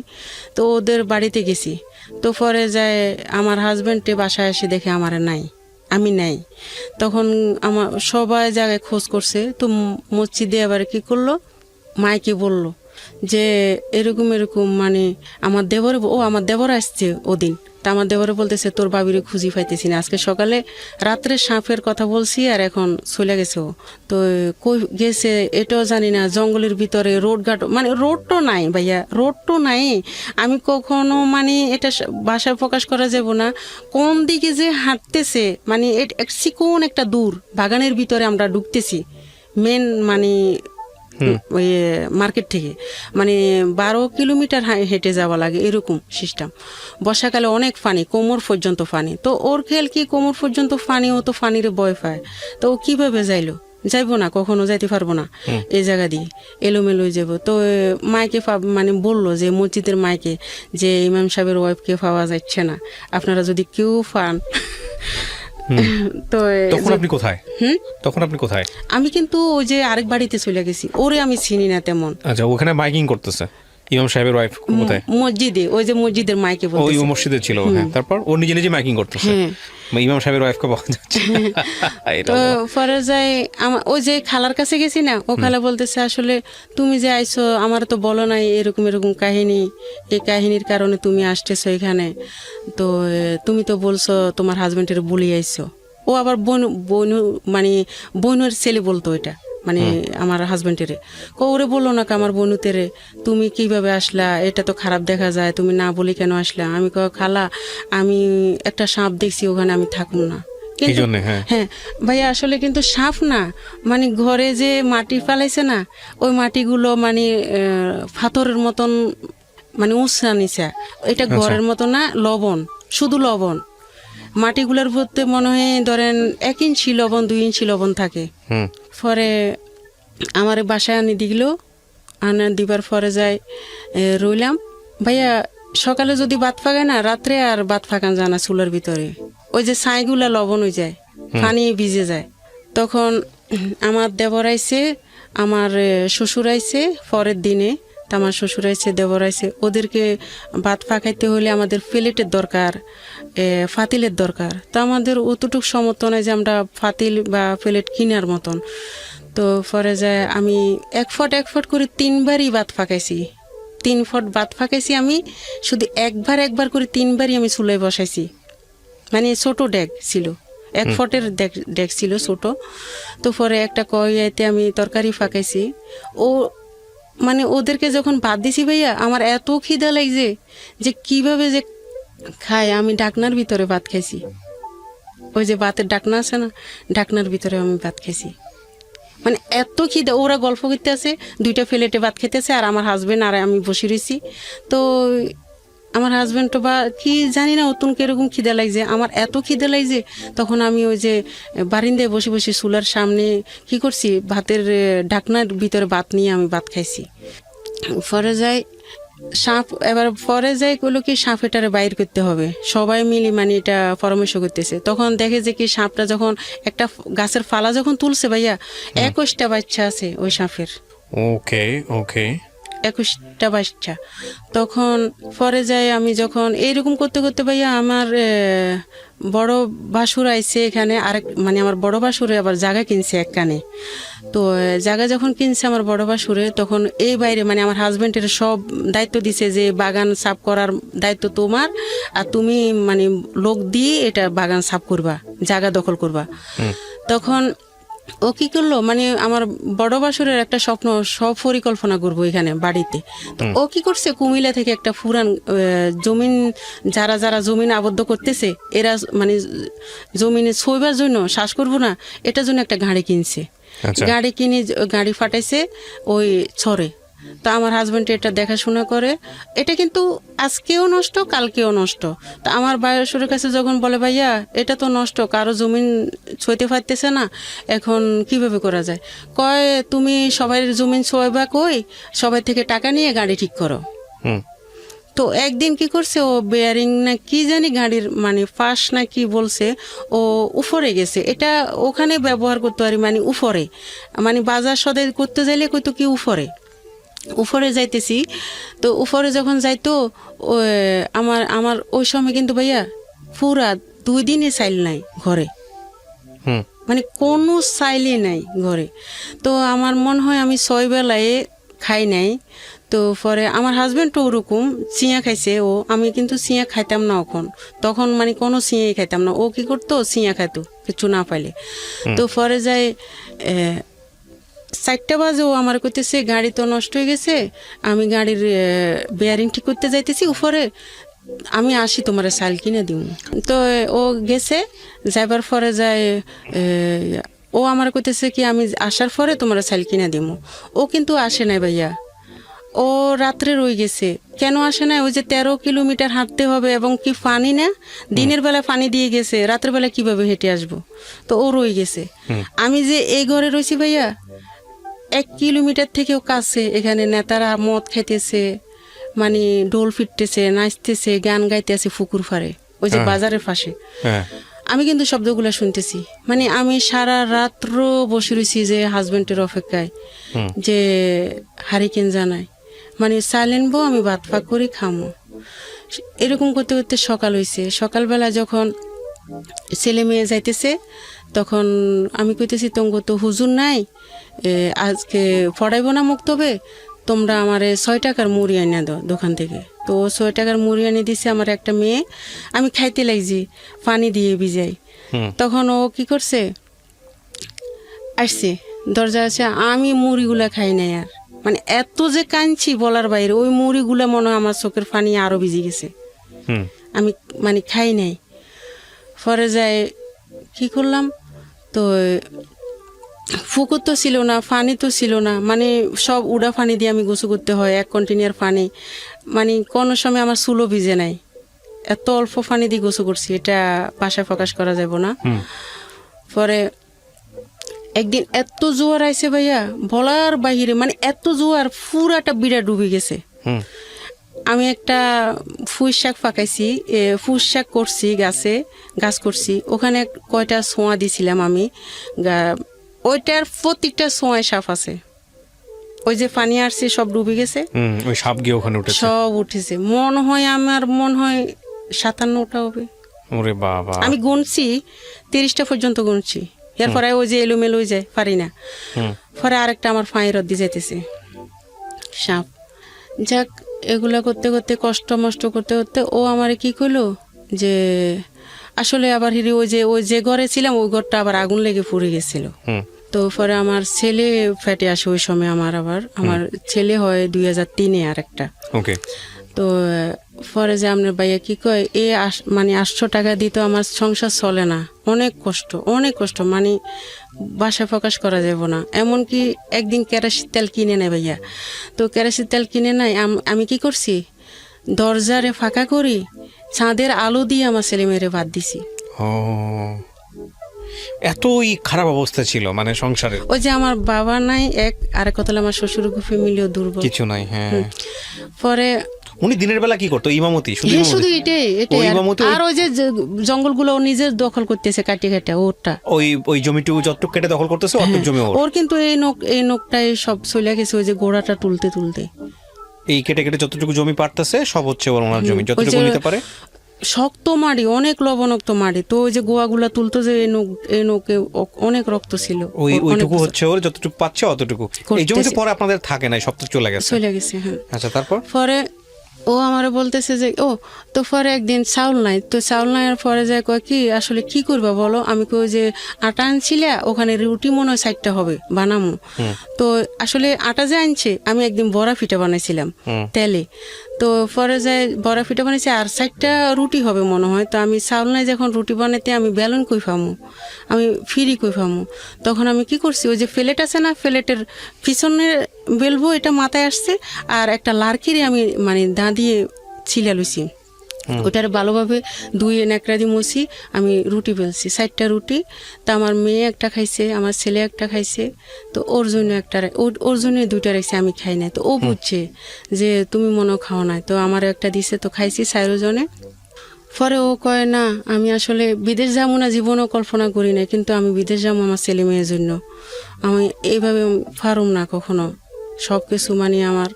তো ওদের বাড়িতে গেছি, তো পরে যায় আমার হাজবেন্ডে বাসায় এসে দেখে আমার নাই, আমি নাই। তখন আমার সবাই জায়গায় খোঁজ করছে, তো মসজিদে আবার কি করলো, মাইকে বলল যে এরকম মানে আমার দেবর আসছে ওদিন। তা আমার দেবরে বলতেছে তোর বাবিরে খুঁজি পাইতেছি না, আজকে সকালে রাত্রে সাপের কথা বলছি আর এখন চলে গেছে ও। তো কই গেছে এটাও জানি না, জঙ্গলের ভিতরে রোডঘাট, মানে রোড তো নাই ভাইয়া, রোড তো নাই। আমি কখনো মানে এটা ভাষায় প্রকাশ করা যাব না, কোন দিকে যে হাঁটতেছে, মানে চিকন একটা দূর বাগানের ভিতরে আমরা ঢুকতেছি, মেন মানে ওই মার্কেট থেকে, মানে 12 কিলোমিটার হেঁটে যাওয়া লাগে এরকম সিস্টেম। বর্ষাকালে অনেক পানি, কোমর পর্যন্ত পানি। তো ওর খেয়াল কি কোমর পর্যন্ত পানি, ও তো পানির ভয় পায়। তো ও কিভাবে যাইলো? যাইবো না, কখনো যাইতে পারবো না এই জায়গা দিয়ে, এলোমেলো যাব। তো মাইকে মানে বললো যে মসজিদের মাইকে যে ইমাম সাহেবের ওয়াইফকে পাওয়া যাচ্ছে না, আপনারা যদি কেউ পান। তো তখন আপনি কোথায়? তখন আপনি কোথায়? আমি কিন্তু ওই যে আরেক বাড়িতে চলে গেছি, ওরে আমি চিনি না তেমন। আচ্ছা, ওখানে মাইকিং করতেছে ইমাম সাহেবের ওয়াইফ কোথায়? মসজিদে, ওই যে মসজিদের মাইকে ওই বলতেছে। মসজিদে ছিল, হ্যাঁ। তারপর ও নিজে নিজে মাইকিং করতেছে, ইমাম সাহেবের ওয়াইফকে পাওয়া যাচ্ছে। তো পরে যাই ওই যে খালার কাছে গেছি না, ও খালা বলতেছে আসলে তুমি যে আইছো আমার তো বলো নাই এরকম এরকম কাহিনী, এই কাহিনীর কারণে তুমি আসতেছো এখানে। তো তুমি তো বলছো তোমার হাজবেন্ডের বলি আইছো। ও আবার বোন মানে বোনের ছেলে বলতো এটা, মানে আমার হাজবেন্ডের। ওরে বললো না আমার বোনুতেরে তুমি কিভাবে আসলা, এটা তো খারাপ দেখা যায়, তুমি না বলি কেন আসলা? আমি খালা আমি একটা সাপ দেখছি, ওখানে আমি থাকুন না। হ্যাঁ ভাইয়া, আসলে কিন্তু সাপ না, মানে ঘরে যে মাটি ফেলাইছে না, ওই মাটিগুলো মানে পাথরের মতন, মানে উঁচা নিচা। এটা ঘরের মতো না, লবণ, শুধু লবণ। মাটিগুলোর মধ্যে মনে হয় ধরেন 1 ইঞ্চি লবণ, 2 ইঞ্চি লবণ থাকে। পরে আমার বাসায় আনি দিল, আনা দিবার পরে যাই রইলাম। ভাইয়া সকালে যদি ভাত ফাঁকায় না, রাত্রে আর ভাত ফাঁকান যায় না চুলার ভিতরে। ওই যে ছাইগুলা লবণ হয়ে যায়, পানি ভিজে যায়। তখন আমার দেবর আইছে, আমার শ্বশুর আইছে পরের দিনে। তা আমার শ্বশুর আইছে, দেবর আইছে। ওদেরকে ভাত ফাঁকাইতে হলে আমাদের প্লেটের দরকার, ফাতিলের দরকার। তো আমাদের অতটুক সমর্থ নয় যে আমরা ফাতিল বা প্লেট কিনার মতন। তো পরে যায় আমি 1 ফট করে 3 বারই ভাত ফাঁকাইছি। 3 ফট ভাত ফাঁকাইছি আমি, শুধু একবার করে 3 বারই আমি চুলায় বসাইছি। মানে ছোট ডেক ছিল, 1 ফটের ডেক ছিল ছোট। তো পরে একটা কড়াইতে আমি তরকারি ফাঁকাইছি। ও মানে ওদেরকে যখন ভাত দিছি ভাইয়া, আমার এত খিদা লাগছে যে কিভাবে যে খায়। আমি ঢাকনার ভিতরে ভাত খাইছি, ওই যে ভাতের ঢাকনা আছে না, ঢাকনার ভিতরে আমি ভাত খাইছি। মানে এত খিদা, ওরা গল্প করতে আছে, 2টা প্লেটে ভাত খেতেছে, আর আমার হাজবেন্ড আর আমি বসে রয়েছি। তো আমার হাজবেন্ড তো বা কি জানি না অতুন কিরকম খিদা লাগছে, আমার এত খিদা লাগছে। তখন আমি ওই যে বারিন্দায় বসে বসে চুলার সামনে কি করছি, ভাতের ঢাকনার ভিতরে ভাত নিয়ে আমি ভাত খাইছি। পরে যাই সাপ, এবার পরে যাই কইলো কি সাপ এটারে বাইর করতে হবে, সবাই মিলি মানে এটা পরামর্শ করতেছে। তখন দেখে যে কি সাপটা যখন একটা গাছের ফালা যখন তুলছে ভাইয়া, 21টা বাচ্চা আছে ওই সাপের। ওকে ওকে, 21টা বাচ্চা। তখন পরে যাই আমি যখন এইরকম করতে করতে ভাইয়া, আমার বড় বাসুর আইছে এখানে, আরেক মানে আমার বড় বাসুরে আবার জায়গা কিনছে এক কানে। তো জায়গা যখন কিনছে আমার বড় বাসুরে, তখন এই বাইরে মানে আমার হাজবেন্ডের সব দায়িত্ব দিছে যে বাগান সাফ করার দায়িত্ব তোমার, আর তুমি মানে লোক দিয়ে এটা বাগান সাফ করবা, জায়গা দখল করবা। তখন ও কি করলো, মানে আমার বড় বাসুরের একটা স্বপ্ন, সব পরিকল্পনা করবো এখানে বাড়িতে। তো ও কি করছে, কুমিল্লা থেকে একটা পুরান জমিন, যারা যারা জমিন আবদ্ধ করতেছে, এরা মানে জমিনে ছইবার জন্য, শ্বাস করবো না এটার জন্য একটা গাড়ি কিনছে। গাড়ি কিনে গাড়ি ফাটাইছে ওই ছড়ে। তো আমার হাজবেন্ড এটা দেখাশোনা করে। এটা কিন্তু আজকেও নষ্ট, কালকেও নষ্ট। তো আমার বায়সুরের কাছে যখন বলে ভাইয়া এটা তো নষ্ট, কারো জমিন ছুঁইতে পারতেছে না, এখন কিভাবে করা যায়? কয় তুমি সবাই জমিন ছোঁইবা, কই সবাই থেকে টাকা নিয়ে গাড়ি ঠিক করো। তো একদিন কি করছে, ও বেয়ারিং না কি জানি গাড়ির মানে ফাঁস না কি বলছে, ও উপরে গেছে। এটা ওখানে ব্যবহার করতে পারি, মানে উপরে, মানে বাজার সদাই করতে যাইলে কইতো কি উপরে যাইতেছি। তো উপরে যখন যাইতো আমার ওই সময় কিন্তু ভাইয়া পুরা 2 দিনে চাইল নাই ঘরে, মানে কোনো চাইলই নাই ঘরে। তো আমার মনে হয় আমি 6 বেলায় খাই নাই। তো পরে আমার হাজবেন্ডও ওরকম চিঁয়া খাইছে। আমি কিন্তু চিঁয়া খাইতাম না তখন মানে কোনো চিঁয়াই খাইতাম না। ও কি করতো, চিঁয়া খাইতো কিছু না পাইলে। তো পরে যায় 4টা বাজে ও আমার কইতেছে গাড়ি তো নষ্ট হয়ে গেছে, আমি গাড়ির বেয়ারিং ঠিক করতে যাইতেছি উপরে, আমি আসি তোমার চাল কিনে দিব। তো ও গেছে, যাইবার পরে যায় ও আমার কইতেছে কি আমি আসার পরে তোমার চাইল কিনা দিমু। ও কিন্তু আসে নাই ভাইয়া, ও রাত্রে রয়ে গেছে। কেন আসে না? ওই যে 13 কিলোমিটার হাঁটতে হবে এবং কি পানি না, দিনের বেলা পানি দিয়ে গেছে, রাতের বেলা কিভাবে হেঁটে আসবো? তো ও রয়ে গেছে। আমি যে এই ঘরে রয়েছি ভাইয়া, 1 কিলোমিটার থেকেও কাছে, এখানে নেতারা মদ খাইতেছে, মানে ডোল ফিরতেছে, নাচতেছে, গান গাইতেছে পুকুর পাড়ে, ওই যে বাজারের পাশে। হ্যাঁ আমি কিন্তু শব্দগুলো শুনতেছি, মানে আমি সারা রাত্র বসে রয়েছি যে হাজবেন্ডের অপেক্ষায় যে হারিকেন জানায়, মানে সাইলেন্ট বউ আমি ভাত ফাঁক করে খামো। এরকম করতে করতে সকাল হয়েছে। সকালবেলা যখন ছেলে মেয়ে যাইতেছে তখন আমি কইতেছি তঙ্গ তো হুজুর নাই, আজকে পড়াইব না মুক্তবে, তোমরা আমারে 6 টাকার মুড়ি আনিয়ে দাও দোকান থেকে। তো 6 টাকার মুড়ি আনিয়ে দিছে আমার একটা মেয়ে। আমি খাইতে লাগছি, পানি দিয়ে ভিজাই। তখন ও কি করছে, আসছে দরজা আছে, আমি মুড়িগুলা খাই নাই আর, মানে এত যে কাঁদছি বলার বাইরে। ওই মুড়িগুলা মনে হয় আমার চোখের পানি আরো ভিজে গেছে, আমি মানে খাই নাই। পরে যায় কি করলাম, তো পুকুর তো ছিল না, পানি তো ছিল না, মানে সব উড়া পানি দিয়ে আমি গোসল করতে হয়, 1 কন্টেনার পানি, মানে কোনো সময় আমার চুলও ভিজে নাই, এত অল্প পানি দিয়ে গোসল করছি, এটা ভাষায় প্রকাশ করা যাব না। পরে একদিন এত জোয়ার আইছে ভাইয়া বলার বাহিরে, মানে এত জোয়ার পুরাটা বিড়া ডুবে গেছে। আমি একটা ফুল শাক পাকাইছি, ফুল শাক করছি গাছে, গাছ করছি, ওখানে কয়টা ছোঁয়া দিছিলাম আমি, ওইটার প্রত্যেকটা ছোঁয়ায় সাপ আছে। ওই যে পানি আসছে সব ডুবে গেছে, ওই সাপ গিয়ে ওখানে উঠেছে, সব উঠেছে। মনে হয় আমার মনে হয় 57টা হবে। ওরে বাবা, আমি গুনছি 30টা পর্যন্ত গুনছি। এরপরে ওই যে এলোমেলো যায় পারি না। পরে আরেকটা আমার ফাঁয়ের রদ্দি যাইতেছে সাপ। যাক, এগুলা করতে করতে কষ্ট মষ্ট করতে করতে ও আমারে কি করলো যে আসলে আবার হিরি ওই যে ঘরে ছিলাম ওই ঘরটা আবার আগুন লেগে পুড়ে গেছিল। তো পরে আমার ছেলে ফেটে আসে ওই সময়, আমার ছেলে হয় 2003-এ আর একটা। ওকে। তো পরে যে আপনার ভাইয়া কি কয়, মানে 800 টাকা দিত আমার সংসার চলে না, অনেক কষ্ট, মানে বাসায় প্রকাশ করা যাব না। এমনকি একদিন কেরাসিন তেল কিনে নেয় ভাইয়া, তো কেরাসিন তেল কিনে নাই, আমি কি করছি, দরজারে ফাঁকা করি, ছাদের আলো দিয়ে আমার ছেলে মেয়েরে ভাত দিছি। এতই খারাপ অবস্থা ছিল মানে সংসারে। ওই যে আমার বাবা নাই এক, আর কথা হলো আমার শ্বশুর ফ্যামিলিও দুর্বল, কিছু নাই। হ্যাঁ। পরে উনি দিনের বেলা কি করতো? ইমামতি? শুধু এটাই। আর ওই যে জঙ্গলগুলো ও নিজে দখল করতেছে, কাটি কাটা ওরটা, ওই জমিটুকু যতটুকু কেটে দখল করতেছে অতটুকু জমি ওর। কিন্তু এই নখটাই সব চলে গেছে, ওই যে গোড়াটা তুলতে এই কেটে কেটে যতটুকু জমি পারতেছে সব হচ্ছে ওনার জমি, যতটুকু নিতে পারে। শক্ত মাটি, অনেক লবণাক্ত মাটি, তো ওই যে গোয়াগুলা তুলতো যে এই নৌকে অনেক রক্ত ছিল, ওইটুকু হচ্ছে ওর, যতটুকু পাচ্ছে অতটুকু। এই জমিতে পরে আপনাদের থাকে নাই, সব তো চলে গেছে। হ্যাঁ। আচ্ছা, তারপর পরে ও আমারে বলতেছে যে তো পরে একদিন চাউল নাই, তো চাউল নাই পরে যায় কয় কি আসলে কি করবা বলো। আমি কই যে আটা আনছিলে, ওখানে রুটি মনে হয় 60টা হবে বানামো। তো আসলে আটা যে আনছে, আমি একদিন বড়া পিঠা বানাইছিলাম তেলে, তো পরে যায় বড়া পিঠা বানাইছি আর 60টা রুটি হবে মনে হয়। তো আমি চাউল নাই যখন রুটি বানাইতে, আমি বেলুন কই পামো, আমি ফিরি কই পামো। তখন আমি কি করছি, ওই যে প্লেট আছে না, প্লেটের পিছনে বেলবো, এটা মাথায় আসছে, আর একটা লার্কিরে আমি মানে দা দিয়ে ছিলা লুছি, ওটার ভালোভাবে ধুয়ে ন্যাকড়া দিয়ে মুছি, আমি রুটি বেলছি 60টা রুটি। তা আমার মেয়ে একটা খাইছে, আমার ছেলে একটা খাইছে, তো ওর জন্য ওর জন্য 2টা রেখেছে, আমি খাই নাই। তো ও বুঝছে যে তুমি মনে খাও নাই, তো আমার একটা দিছে, তো খাইছি 4 জনে। পরে ও কয় না, আমি আসলে বিদেশ যাবো না, জীবনও কল্পনা করি না, কিন্তু আমি বিদেশ যাবো আমার ছেলে মেয়ের জন্য, আমি এইভাবে পারুম না কখনো, সব কিছু মানে আমার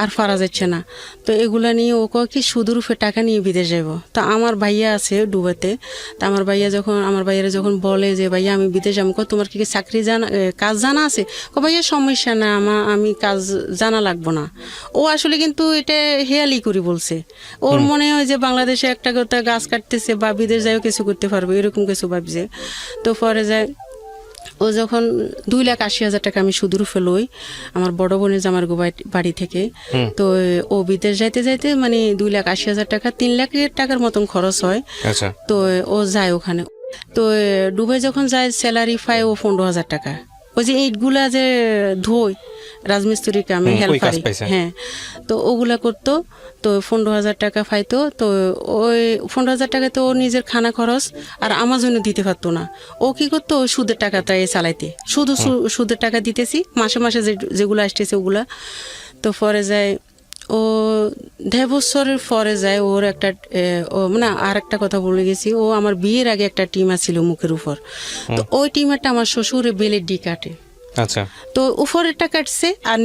আর পারা যাচ্ছে না। তো এগুলা নিয়ে ও কয় কি সুদরূপে টাকা নিয়ে বিদেশ যাব। তো আমার ভাইয়া আছে ডুবাতে, তো আমার ভাইয়ারা যখন বলে যে ভাইয়া আমি বিদেশ যাবো, তোমার কি চাকরি কাজ জানা আছে? ভাইয়া সমস্যা না, আমি কাজ জানা লাগবো না। ও আসলে কিন্তু এটা হেয়ালি করে বলছে, ওর মনে হয় যে বাংলাদেশে একটা কথা গাছ কাটতেছে বা বিদেশ যাইও কিছু করতে পারবে, এরকম কিছু ভাবছে। তো পরে যায় ও যখন 2,80,000 টাকা আমি সুদরূপে লই আমার বড় বোনের জামার বাড়ি থেকে, তো ও বিদেশ যাইতে যাইতে মানে 2,80,000 টাকা 3 লাখ টাকার মতন খরচ হয়। তো ও যায় ওখানে। তো দুবাই যখন যায় স্যালারি পায় ও 15,000 টাকা। ওই যে ইটগুলা যে ধোয় রাজমিস্ত্রি কামে ওই হেল্প কাজ করে, পাইছে। হ্যাঁ, তো ওগুলা করতো। তো 15,000 টাকা পাইতো। তো ওই 15,000 টাকা তো ও নিজের খানা খরচ আর আমার জন্য দিতে পারতো না। ও কি করতো, ওই সুদের টাকাটাই চালাইতে, শুধু সুদের টাকা দিতেছি মাসে মাসে যেগুলো আসতেছে ওগুলা। তো পরে যায় ও 1.5 বছরের পরে যায় ওর একটা ও না, আর একটা কথা বলে গেছি, ও আমার বিয়ের আগে একটা টিমার ছিল মুখের উপর। তো ওই টিমারটা আমার শ্বশুরে বেলের ডি কাটে। আচ্ছা, তো উপরেরটা কাটছে আর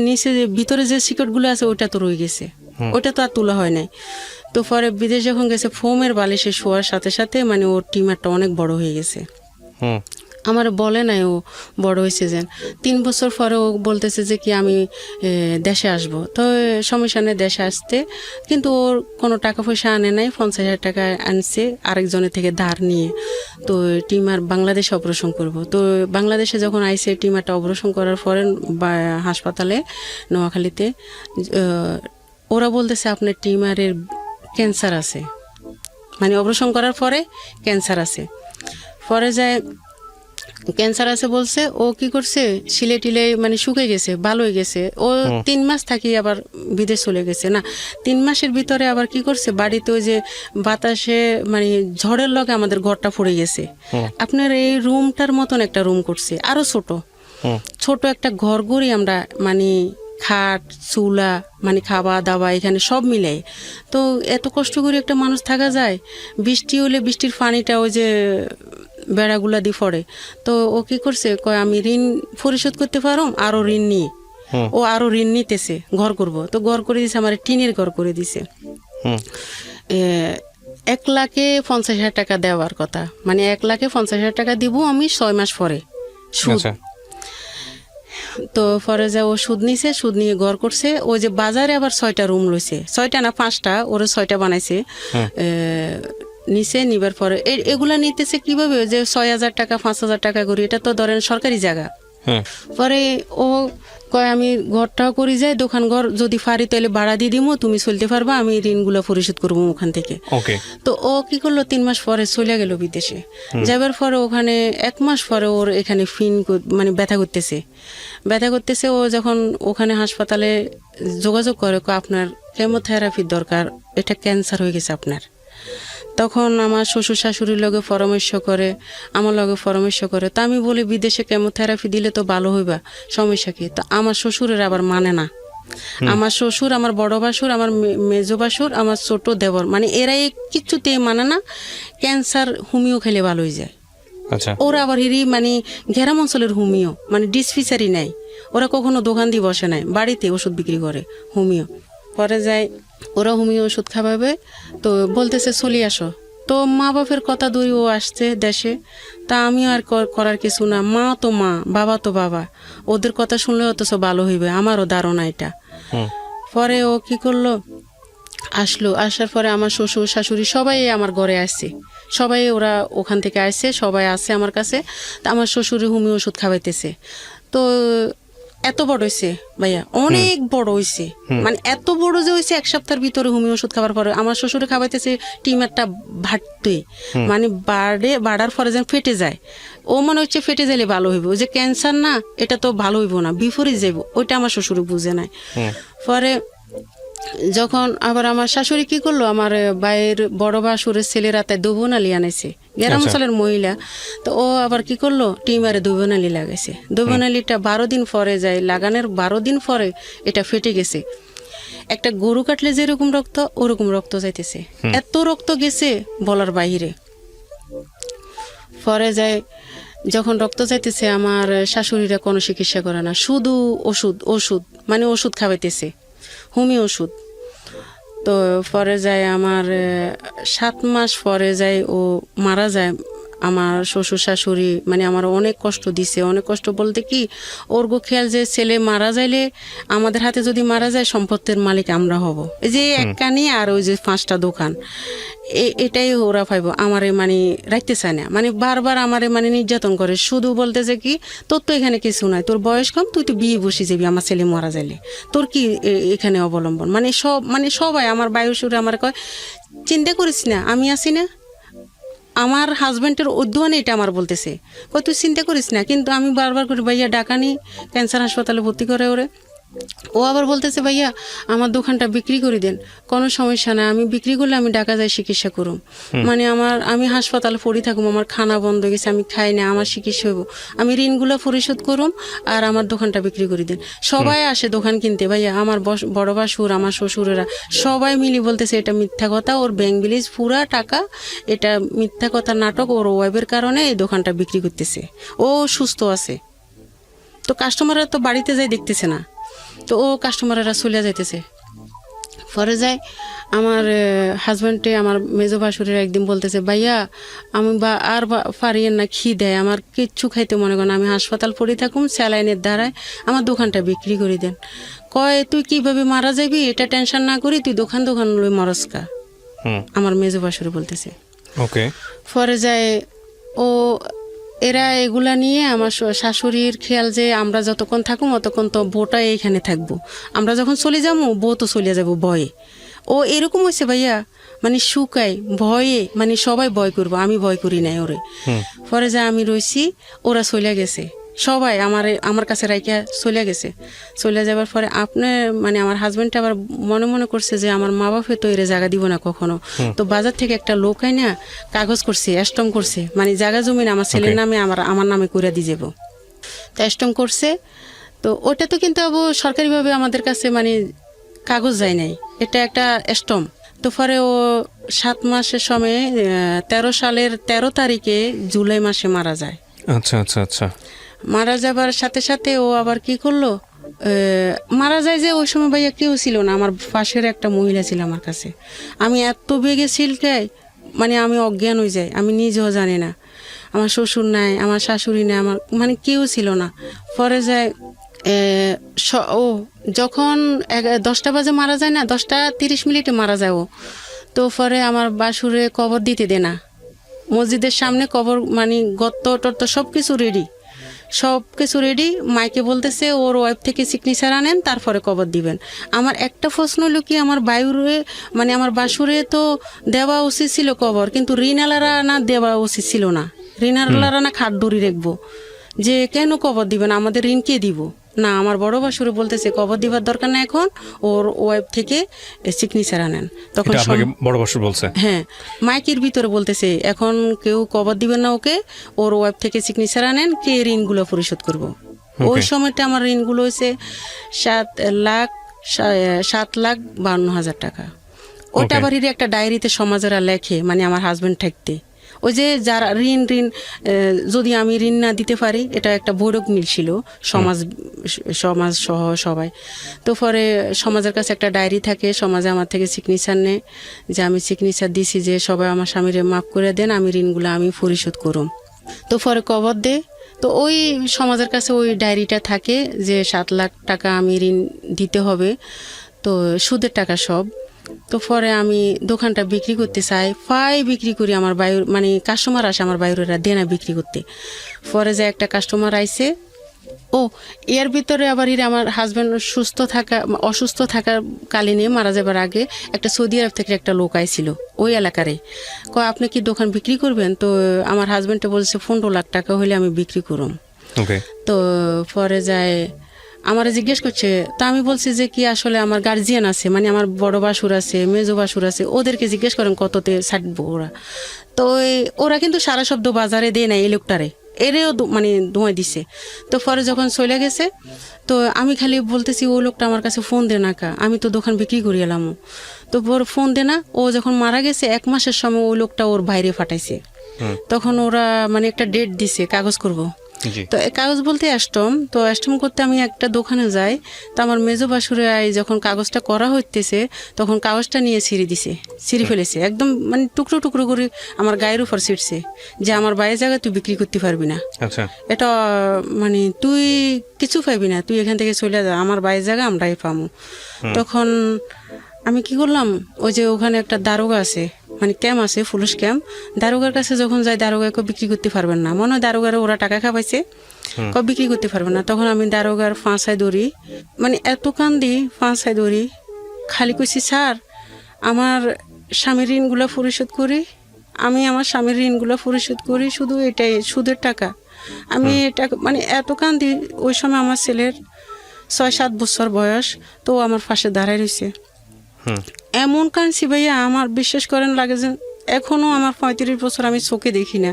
নিচে যে ভিতরে যে সিকটগুলো আছে ওইটা তো রয়ে গেছে, ওইটা তো আর তোলা হয় নাই। তো পরে বিদেশ যখন গেছে ফোমের বালিশে শোয়ার সাথে সাথে মানে ওর টিমারটা অনেক বড় হয়ে গেছে। হুম, আমার বলে নাই ও বড় হয়েছে যেন। 3 বছর পরে ও বলতেছে যে কি আমি দেশে আসব। তো সমস্যা নেই দেশে আসতে, কিন্তু ওর কোনো টাকা পয়সা আনে নাই। 50,000 টাকা আনছে আরেকজনের থেকে ধার নিয়ে। তো টিমার বাংলাদেশে অপারেশন করব। তো বাংলাদেশে যখন আইসে টিমারটা অপারেশন করার পরে হাসপাতালে নোয়াখালীতে ওরা বলতেছে আপনার টিমারের ক্যান্সার আছে, মানে অপারেশন করার পরে ক্যান্সার আছে। পরে যায় ক্যান্সার আছে বলছে, ও কি করছে শিলে টিলে মানে শুকে গেছে, ভালো হয়ে গেছে। ও 3 মাস থাকি আবার বিদেশ চলে গেছে। না, 3 মাসের ভিতরে আবার কি করছে, বাড়িতে ওই যে বাতাসে মানে ঝড়ের লগে আমাদের ঘরটা পড়ে গেছে। আপনার এই রুমটার মতন একটা রুম করছে, আরো ছোট একটা ঘর করি আমরা, মানে খাট চুলা মানে খাওয়া দাওয়া এখানে সব মিলে। তো এত কষ্ট করে একটা মানুষ থাকা যায়? বৃষ্টি হলে বৃষ্টির পানিটা ওই যে বেড়াগুলা দিয়ে পড়ে। তো ও কি করছে, কয় আমি ঋণ পরিশোধ করতে পারো, আরো ঋণ নিয়ে ও আরো ঋণ নিতেছে, ঘর করব। তো ঘর করে দিছে, আমার টিনের ঘর করে দিছে। 1,50,000 টাকা দেওয়ার কথা, মানে 1,50,000 টাকা দিব আমি 6 মাস পরে সুদ। তো পরে যা ও সুদ নিছে, সুদ নিয়ে ঘর করছে। ওই যে বাজারে আবার 6টা রুম লইছে, 6টা না 5টা, ওরা 6টা বানাইছে। নিচে নিবার পরে এগুলা নিতেছে কিভাবে, ওই যে 6,000 টাকা 5,000 টাকা করি, এটা তো ধরেন সরকারি জায়গা। পরে ও কয় আমি ঘরটাও করি যাই, দোকান ঘর যদি পারি তাহলে ভাড়া দিয়ে দিমো, তুমি চলতে পারবা, আমি ঋণগুলো পরিশোধ করবো ওখান থেকে। তো ও কি করলো, 3 মাস পরে চলে গেল বিদেশে। যাবার পরে ওখানে 1 মাস পরে ওর এখানে মানে ব্যথা করতেছে। ও যখন ওখানে হাসপাতালে যোগাযোগ করে, আপনার কেমোথেরাপির দরকার, এটা ক্যান্সার হয়ে গেছে আপনার। তখন আমার শ্বশুর শাশুড়ির লগে পরামর্শ করে, আমার লগে পরামর্শ করে। তা আমি বলি বিদেশে কেমোথেরাপি দিলে তো ভালো হইবা, সমস্যা কি? তো আমার শ্বশুরের আবার মানে না। আমার শ্বশুর, আমার বড় বাসুর, আমার মেজো বাসুর, আমার ছোট দেবর, মানে এরাই কিচ্ছুতেই মানে না ক্যান্সার হোমিও খেলে ভালো হয়ে যায়। ওরা আবার মানে গ্রাম অঞ্চলের হোমিও, মানে ডিসপেন্সারি নাই, ওরা কখনো দোকান দিয়ে বসে নাই, বাড়িতে ওষুধ বিক্রি করে হোমিও। পরে যায় ওরা হোমিও ওষুধ খাওয়াবে। তো বলতেছে চলে আসো। তো মা বাপের কথা ধরে ও আসছে দেশে। তা আমি আর করার কিছু না, মা তো মা, বাবা তো বাবা, ওদের কথা শুনলে অথচ ভালো হইবে, আমারও ধারণা এটা। পরে ও কি করলো, আসার পরে আমার শ্বশুর শাশুড়ি সবাই আমার ঘরে আসছে, সবাই ওরা ওখান থেকে আসছে, সবাই আসছে আমার কাছে। তা আমার শ্বশুরে হোমিও ওষুধ খাওয়াইতেছে। তো এত বড় হয়েছে ভাইয়া, অনেক বড় হয়েছে, মানে এত বড় যে হয়েছে 1 সপ্তাহের ভিতরে হোমিও ওষুধ খাবার পরে আমার শ্বশুরে খাওয়াইতেছে টিমারটা ভাটতে, মানে বাড়ার পরে যেন ফেটে যায়। ও মনে হচ্ছে ফেটে গেলে ভালো হইব, ওই যে ক্যান্সার না, এটা তো ভালো হইব না, বিফরে যাইব, ওইটা আমার শ্বশুরে বুঝে নাই। পরে যখন আবার আমার শাশুড়ি কি করলো, আমার বাইরের বড় বাসুরের ছেলেরা তাই দুবনালি আনাইছে, গ্রাম অঞ্চলের মহিলা। তো ও আবার কি করলো, টিমারে দুবনালি লাগাইছে। দুবনালিটা 12 দিন পরে যায়, লাগানোর 12 দিন পরে এটা ফেটে গেছে। একটা গরু কাটলে যেরকম রক্ত, ওরকম রক্ত যাইতেছে, এত রক্ত গেছে বলার বাইরে। পরে যায় যখন রক্ত যাইতেছে, আমার শাশুড়িরা কোনো চিকিৎসা করে না, শুধু ওষুধ মানে ওষুধ খাওয়াইতেছে, হোমিও ওষুধ। তো পরে যায় আমার 7 মাস পরে যায় ও মারা যায়। আমার শ্বশুর শাশুড়ি মানে আমার অনেক কষ্ট দিছে, অনেক কষ্ট বলতে কি, ওর গো খেয়াল যে ছেলে মারা যাইলে আমাদের হাতে যদি মারা যায় সম্পত্তির মালিক আমরা হব, এই যে এক কানি আর ওই যে 5টা দোকান, এটাই ওরা পাইব। আমারে মানে রাখতে চায় না, মানে বারবার আমারে মানে নির্যাতন করে, শুধু বলতে যে কি তোর তো এখানে কিছু নাই, তোর বয়স কম, তুই তো বিয়ে বসে যাবি আমার ছেলে মারা যাইলে, তোর কি এখানে অবলম্বন, মানে সবাই আমার বায়ুসুরে আমার কয় চিন্তা করিস না, আমি আছি না, আমার হাজবেন্ডের উদ্যোগনে এটা আমার বলতেছে, কই তুই চিন্তা করিস না, কিন্তু আমি বারবার করে ভাইয়া ডাকানি ক্যান্সার হাসপাতালে ভর্তি করে ওরে। ও আবার বলতেছে ভাইয়া আমার দোকানটা বিক্রি করে দেন, কোনো সমস্যা না, আমি বিক্রি করলে আমি ঢাকা যাই চিকিৎসা করুম, মানে আমি হাসপাতালে পড়ে থাকুম, আমার খানা বন্ধ হয়ে গেছে, আমি খাই না, আমার চিকিৎসা হইব, আমি ঋণগুলো পরিশোধ করুম আর আমার দোকানটা বিক্রি করে দেন। সবাই আসে দোকান কিনতে ভাইয়া, আমার বড় বাসুর, আমার শ্বশুরেরা সবাই মিলি বলতেছে এটা মিথ্যা কথা, ওর ব্যাংক ব্যালেন্স পুরা টাকা, এটা মিথ্যা কথা নাটক, ওর ওয়াইফের কারণে এই দোকানটা বিক্রি করতেছে, ও সুস্থ আছে। তো কাস্টমাররা তো বাড়িতে যাই দেখতেছে না, তো ও কাস্টমাররা চলে যাইতেছে। পরে যায় আমার হাজব্যান্ডে, আমার মেজো বাসুরের একদিন বলতেছে ভাইয়া আমি আর পারি না, দেয় আমার কিচ্ছু খাইতে মনে করেন, আমি হাসপাতাল পড়ে থাকুম, স্যালাইনের দ্বারায় আমার দোকানটা বিক্রি করে দেন। কয় তুই কিভাবে মারা যাবি এটা টেনশন না করি, তুই দোকান লই মরস্কা, আমার মেজো বাসুরে বলতেছে। ওকে। পরে যায় ও এরা এগুলা নিয়ে আমার শাশুড়ির খেয়াল যে আমরা যতক্ষণ থাকুম অতক্ষণ তো বউটা এইখানে থাকবো, আমরা যখন চলে যাবো বউ তো চলে যাবো ভয়ে। ও এরকম হয়েছে ভাইয়া, মানে শুকাই ভয়ে, মানে সবাই ভয় করবো, আমি ভয় করি নাই ওরে। পরে যা আমি রইছি, ওরা চলে গেছে, সবাই আমার কাছে রাইকা চলে গেছে। চলে যাবার পরে আপনার মানে আমার হাজবেন্ডটা আবার মনে মনে করছে যে আমার মা বাপে তো এর জায়গা দিব না কখনো, তো বাজার থেকে একটা লোক আই না কাগজ করছে, স্টম করছে, মানে জায়গা জমিন আমার ছেলের নামে আমার নামে করে দিয়ে যাবো, তো স্টম করছে। তো ওটা তো কিন্তু সরকারিভাবে আমাদের কাছে মানে কাগজ যায় নাই, এটা একটা স্টম। তো পরে ও 7 মাসের সময় 13 সালের 13 তারিখে জুলাই মাসে মারা যায়। আচ্ছা আচ্ছা আচ্ছা। মারা যাবার সাথে সাথে ও আবার কি করলো, মারা যায় যে ওই সময় ভাইয়া কেউ ছিল না, আমার পাশের একটা মহিলা ছিল আমার কাছে। আমি এত বেগে ছিলকাই, মানে আমি অজ্ঞান হয়ে যাই, আমি নিজেও জানি না, আমার শ্বশুর নাই, আমার শাশুড়ি নাই, আমার মানে কেউ ছিল না। পরে যায় ও যখন 10টা বাজে মারা যায় না, 10:30 মারা যায় ও। তো পরে আমার বাসুরে কবর দিতে দে না, মসজিদের সামনে কবর, মানে গর্ত টর্ত সব কিছু রেডি, মাইকে বলতেছে ওর ওয়াইফ থেকে সিগনেচার আনেন তারপরে কবর দিবেন। আমার একটা প্রশ্ন হলো কি, আমার বায়ুরে মানে আমার বাসুরে তো দেওয়া উচিত ছিল কবর, কিন্তু ঋণালারা না দেওয়া উচিত ছিল না, ঋণালারা না খাট দড়ি রাখবো, যে কেন কবর দিবেন, আমাদের ঋণ কে দিব না। আমার বড় বাসুরে বলতেছে কবর দিবার দরকার না, এখন ওর ওয়াইফ থেকে সিগনেচার আনেন। তখন বড় বাসুর বলছে, হ্যাঁ মাইকের ভিতরে বলতেছে এখন কেউ কবর দিবেন না ওকে, ওর ওয়াইফ থেকে সিগনেচার আনেন, কে ঋণগুলো পরিশোধ করব। ওই সময়টা আমার ঋণগুলো হয়েছে 7,52,000 টাকা। ওটা আবার একটা ডায়েরিতে সমাজেরা লেখে, মানে আমার হাজবেন্ড থাকতে, ওই যে যারা ঋণ যদি আমি ঋণ না দিতে পারি, এটা একটা বৈরক মিল ছিল সমাজ সহ সবাই। তো পরে সমাজের কাছে একটা ডায়েরি থাকে, সমাজে আমার থেকে সিগনেচার নেয় যে আমি সিগনেচার দিছি যে সবাই আমার স্বামীরে মাফ করে দেন, আমি ঋণগুলো আমি পরিশোধ করুম। তো পরে কবর দে, তো ওই সমাজের কাছে ওই ডায়েরিটা থাকে যে 7 লাখ টাকা আমি ঋণ দিতে হবে, তো সুদের টাকা সব। তো পরে আমি দোকানটা বিক্রি করতে চাই, বিক্রি করি, আমার বায়ুর মানে কাস্টমার আসে, আমার বায়ুরেরা দেনা বিক্রি করতে। পরে যে একটা কাস্টমার আইছে, এর ভিতরে আবার আমার হাজব্যান্ড অসুস্থ থাকার কালীনে মারা যাবার আগে একটা সৌদি আরব থেকে একটা লোক আইছিল ওই এলাকারে, আপনি কি দোকান বিক্রি করবেন? তো আমার হাজব্যান্ডটা বলছে 15 লাখ টাকা হলে আমি বিক্রি করুম। তো পরে যায় আমারে জিজ্ঞেস করছে, তা আমি বলছি যে কি আসলে আমার গার্জিয়ান আছে, মানে আমার বড় বাসুর আছে, মেজো বাসুর আছে, ওদেরকে জিজ্ঞেস করেন কততে ছাড়বো ওরা। তো ওরা কিন্তু সারা শব্দ বাজারে দেয় না এই লোকটারে, এরেও মানে ধোঁয়া দিছে। তো পরে যখন চলে গেছে, তো আমি খালি বলতেছি ওই লোকটা আমার কাছে ফোন দে না কা, আমি তো দোকান বিক্রি করি এলাম। তো পরে ফোন দে না, ও যখন মারা গেছে 1 মাসের সময় ওই লোকটা ওর বাইরে ফাটাইছে। তখন ওরা মানে একটা ডেট দিছে কাগজ করব। তো কাগজ বলতে অ্যাস্টম করতে আমি একটা দোকানে যাই, তো আমার মেজো বাসুরে যখন কাগজটা করা হইতেছে তখন কাগজটা নিয়ে ছিঁড়ে ফেলেছে, একদম মানে টুকরো টুকরো করে আমার গায়ের উপর ছিঁড়ছে, যে আমার বাইরের জায়গায় তুই বিক্রি করতে পারবি না, এটা মানে তুই কিছু পাইবি না, তুই এখান থেকে চলে যা, আমার বাইরের জায়গা আমরাই পাবো। তখন আমি কি করলাম, ওই যে ওখানে একটা দারোগা আছে, মানে ক্যাম্প আছে, পুলিশ ক্যাম্প, দারোগার কাছে যখন যাই দারোগাকে বিক্রি করতে পারবেন না, মনে হয় দারোগারে ওরা টাকা খাওয়াইছে, বিক্রি করতে পারবেন না। তখন আমি দারোগার ফাঁসায় দৌড়ি, মানে এত কান্দি ফাঁসায় দৌড়ি, খালি কইছি স্যার আমার স্বামীর ঋণগুলো পরিশোধ করি, আমি আমার স্বামীর ঋণগুলো পরিশোধ করি, শুধু এটাই সুদের টাকা। আমি এটা মানে এত কান্দি, ওই সময় আমার ছেলের 6-7 বছর বয়স, তো ও আমার পাশে দাঁড়ায় রয়েছে। এমন কাঁদছি ভাইয়া, আমার বিশ্বাস করেন লাগে যে এখনো আমার 35 বছর আমি চোখে দেখি না,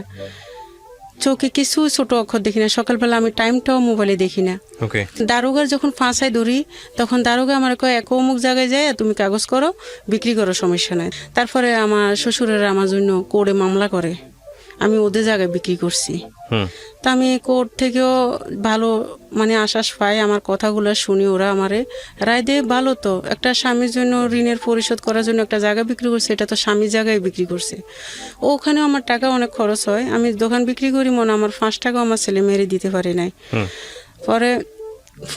চোখে কিছু ছোট অক্ষর দেখি না, সকালবেলা আমি টাইমটাও মোবাইলে দেখি না। ওকে। দারোগার যখন ফাঁসায় ধরি তখন দারোগা আমার কয় এক অমুক জায়গায় যায় তুমি কাগজ করো, বিক্রি করো, সমস্যা নাই। তারপরে আমার শ্বশুরেরা আমার জন্য কোর্টে মামলা করে, আমি ওদের জায়গায় বিক্রি করছি। তা আমি কোর্ট থেকেও ভালো মানে আশ্বাস পাই, আমার কথাগুলো শুনি, ওরা আমারে রায় দিয়ে ভালো, তো একটা স্বামীর জন্য ঋণের পরিশোধ করার জন্য একটা জায়গা বিক্রি করছে, এটা তো স্বামীর জায়গায় বিক্রি করছে। ওখানেও আমার টাকা অনেক খরচ হয়, আমি দোকান বিক্রি করি মনে আমার 5 টাকাও আমার ছেলে মেরে দিতে পারি নাই।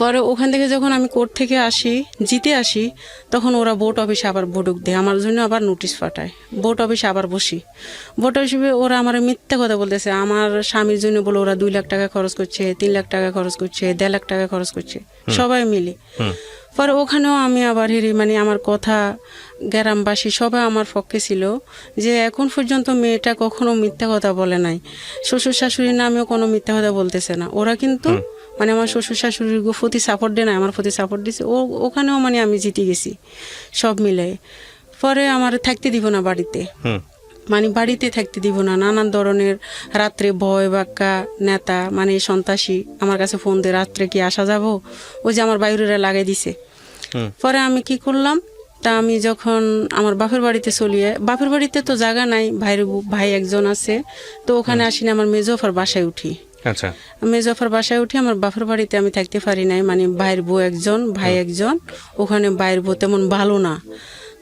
পরে ওখান থেকে যখন আমি কোর্ট থেকে আসি, জিতে আসি, তখন ওরা ভোট অফিসে আবার ভোটক দেয়, আমার জন্য আবার নোটিশ পাঠায়। ভোট অফিসে আবার বসি, ভোট অফিসে ওরা আমার মিথ্যা কথা বলতেছে, আমার স্বামীর জন্য বলে ওরা 2 লাখ টাকা খরচ করছে, 3 লাখ টাকা খরচ করছে, 1.5 লাখ টাকা খরচ করছে, সবাই মিলে। পরে ওখানেও আমি আবার মানে আমার কথা গ্রামবাসী সবাই আমার পক্ষে ছিল, যে এখন পর্যন্ত মেয়েটা কখনো মিথ্যা কথা বলে নাই, শ্বশুর শাশুড়ির নামেও কোনো মিথ্যা কথা বলতেছে না। ওরা কিন্তু মানে আমার শ্বশুর শাশুড়ির প্রতি সাপোর্ট দেয় না, আমার প্রতি সাপোর্ট দিছে। ওখানেও মানে আমি জিতে গেছি সব মিলে। পরে আমার থাকতে দিব না বাড়িতে, মানে বাড়িতে থাকতে দিব না, নানান ধরনের রাত্রে ভয় বাক্কা নেতা মানে সন্ত্রাসী আমার কাছে ফোন দিয়ে রাত্রে কি আসা যাব, ওই যে আমার বাইরেরা লাগাই দিছে। পরে আমি কি করলাম, তা আমি যখন আমার বাপের বাড়িতে চলিয়ে, বাপের বাড়িতে তো জায়গা নাই, ভাই একজন আছে, তো ওখানে আসি না, আমার মেজোফার বাসায় উঠি। আচ্ছা। মেজোফার বাসায় উঠি, আমার বাপের বাড়িতে আমি থাকতে পারি নাই, মানে ভাইয়ের বউ একজন, ভাই একজন, ওখানে ভাইয়ের বউ তেমন ভালো না।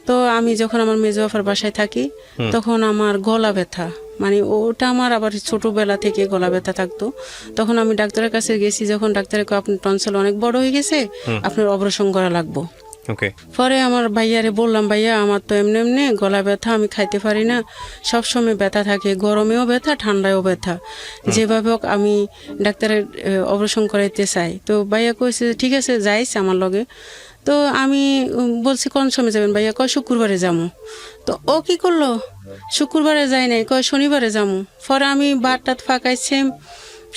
তো আমি যখন আমার মেজোফার বাসায় থাকি তখন আমার গলা ব্যথা, মানে ওটা আমার আবার ছোটবেলা থেকে গলা ব্যথা থাকতো। তখন আমি ডাক্তারের কাছে গেছি, যখন ডাক্তারের কয় আপনার টনসিল অনেক বড় হয়ে গেছে, আপনার অপারেশন করা লাগবো। পরে আমার ভাইয়ারে বললাম, ভাইয়া আমার তো এমনি এমনি গলা ব্যথা, আমি খাইতে পারি না, সবসময় ব্যথা থাকে, গরমেও ব্যথা ঠান্ডায়ও ব্যথা, যেভাবে হোক আমি ডাক্তারের অপারেশন করাইতে চাই। তো ভাইয়া কইছে ঠিক আছে যাইস আমার লগে। তো আমি বলছি কোন সময় যাবেন ভাইয়া, কয় শুক্রবারে যাবো। তো ও কি করলো, শুক্রবারে যাই নাই, কয় শনিবারে যাবো। পরে আমি বাদ টাত ফাঁকাইছি,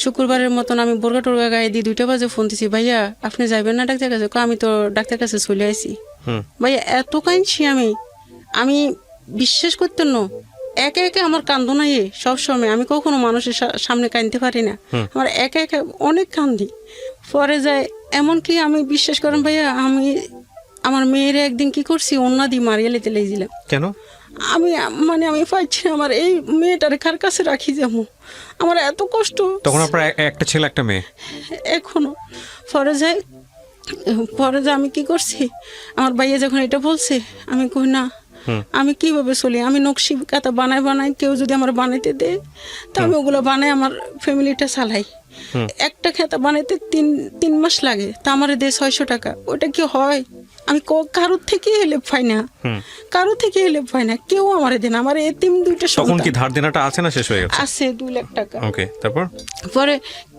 শুক্রবারের মতন আমি বোরগা টোরগা গায়ে দিয়ে 2টা বাজে ফোন দিছি, ভাইয়া আপনি যাবেন না ডাক্তার কাছে? আমি তো ডাক্তার কাছে চলে আসি। ভাইয়া এত কাঁদছি আমি বিশ্বাস করতেন না, একে একে আমার কান্দো নাই সবসময়, আমি কখনো মানুষের সামনে কাঁদতে পারি না, আমার একে একে অনেক কান্দি। পরে যায় এমনকি আমি বিশ্বাস করেন ভাইয়া, আমি আমার মেয়ের একদিন কি করছি, অন্য দিয়ে মারিয়ে লেতে লেগেছিলাম। কেন? আমি পাইছি না, আমার এই মেয়েটারে কার কাছে রাখি যাবো, আমার এত কষ্ট। তখন আপনার একটা ছেলে একটা মেয়ে এখনো। পরে যায় আমি কি করছি, আমার ভাইয়া যখন এটা বলছে, আমি কই না, আমি কিভাবে চলি, আমি নকশি কাতা বানাই কেউ যদি আমার বানাইতে দেয় তো আমি ওগুলো বানাই আমার ফ্যামিলিটা চালাই। একটা খেতা বানাইতে 3 মাস লাগে, তা আমার দেয় 600 টাকা। ওটা কি হয়? আমি কারোর থেকে হেল্প পাই না, কেউ আমার দেন, আমার এতিম 2টা সন্তান। তখন কি ধার দেনাটা আছে না শেষ হয়ে গেছে? আছে 2 লাখ টাকা। ওকে, তারপর পরে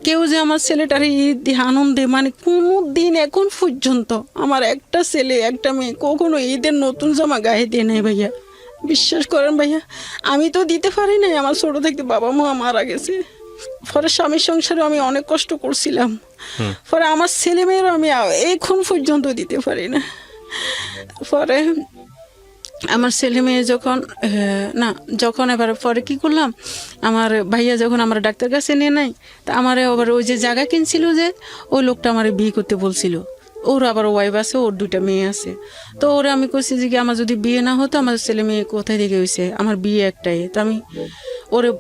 কেউ যে আমার ছেলেটার ঈদ আনন্দে, মানে কোনো দিন এখন পর্যন্ত আমার একটা ছেলে একটা মেয়ে কখনো ঈদের নতুন জামা গায়ে দিয়ে নেই ভাইয়া, বিশ্বাস করেন ভাইয়া। আমি তো দিতে পারি নাই, আমার ছোট থেকে বাবা মা মারা গেছে। পরে স্বামীর সংসারে আমি অনেক কষ্ট করছিলাম, পরে আমার ছেলে মেয়েরও আমি এখন পর্যন্ত দিতে পারি না। পরে আমার ছেলে মেয়ে যখন এবার পরে কি করলাম, আমার ভাইয়া যখন আমার ডাক্তার কাছে নিয়ে নাই, তা আমার আবার ওই যে জায়গা কিনছিল যে ওই লোকটা আমার বিয়ে করতে বলছিল, ওর আবার ওয়াইফ আছে, ওর 2টা মেয়ে আছে। তো ওরা আমি কইছি যে আমার যদি বিয়ে না হতো, আমার ছেলে মেয়ে কোথায় থেকে হয়েছে, আমার বিয়ে একটাই, তো আমি ওরে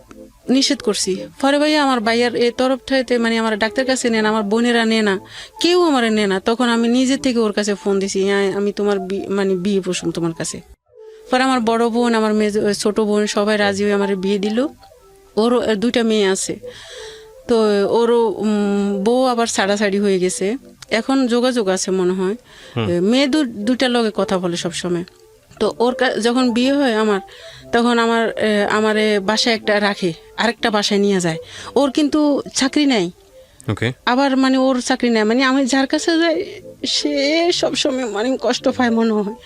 নিষেধ করছি। পরে ভাইয়া আমার ভাইয়ার এই তরফ থেকে মানে আমার ডাক্তার কাছে নেন, আমার বোনেরা নেয় না, কেউ আমার নেয় না। তখন আমি নিজের থেকে ওর কাছে ফোন দিছি, আমি তোমার বিয়ে বসুন তোমার কাছে। পরে আমার বড় বোন, আমার ছোট বোন সবাই রাজি হয়ে আমার বিয়ে দিল। ওরও 2টা মেয়ে আছে, তো ওরও বউ আবার ছাড়াছাড়ি হয়ে গেছে, এখন যোগাযোগ আছে মনে হয়। মেয়ে 2টার লগে কথা বলে সবসময়। তো ওর যখন বিয়ে হয় আমার, তখন আমার বাসায় একটা রাখে, আরেকটা বাসায় নিয়ে যায়। ওর কিন্তু চাকরি নাই, আবার মানে ওর চাকরি নাই, মানে আমি যার কাছে যাই সে সবসময় মানে কষ্ট পায় মনে হয়।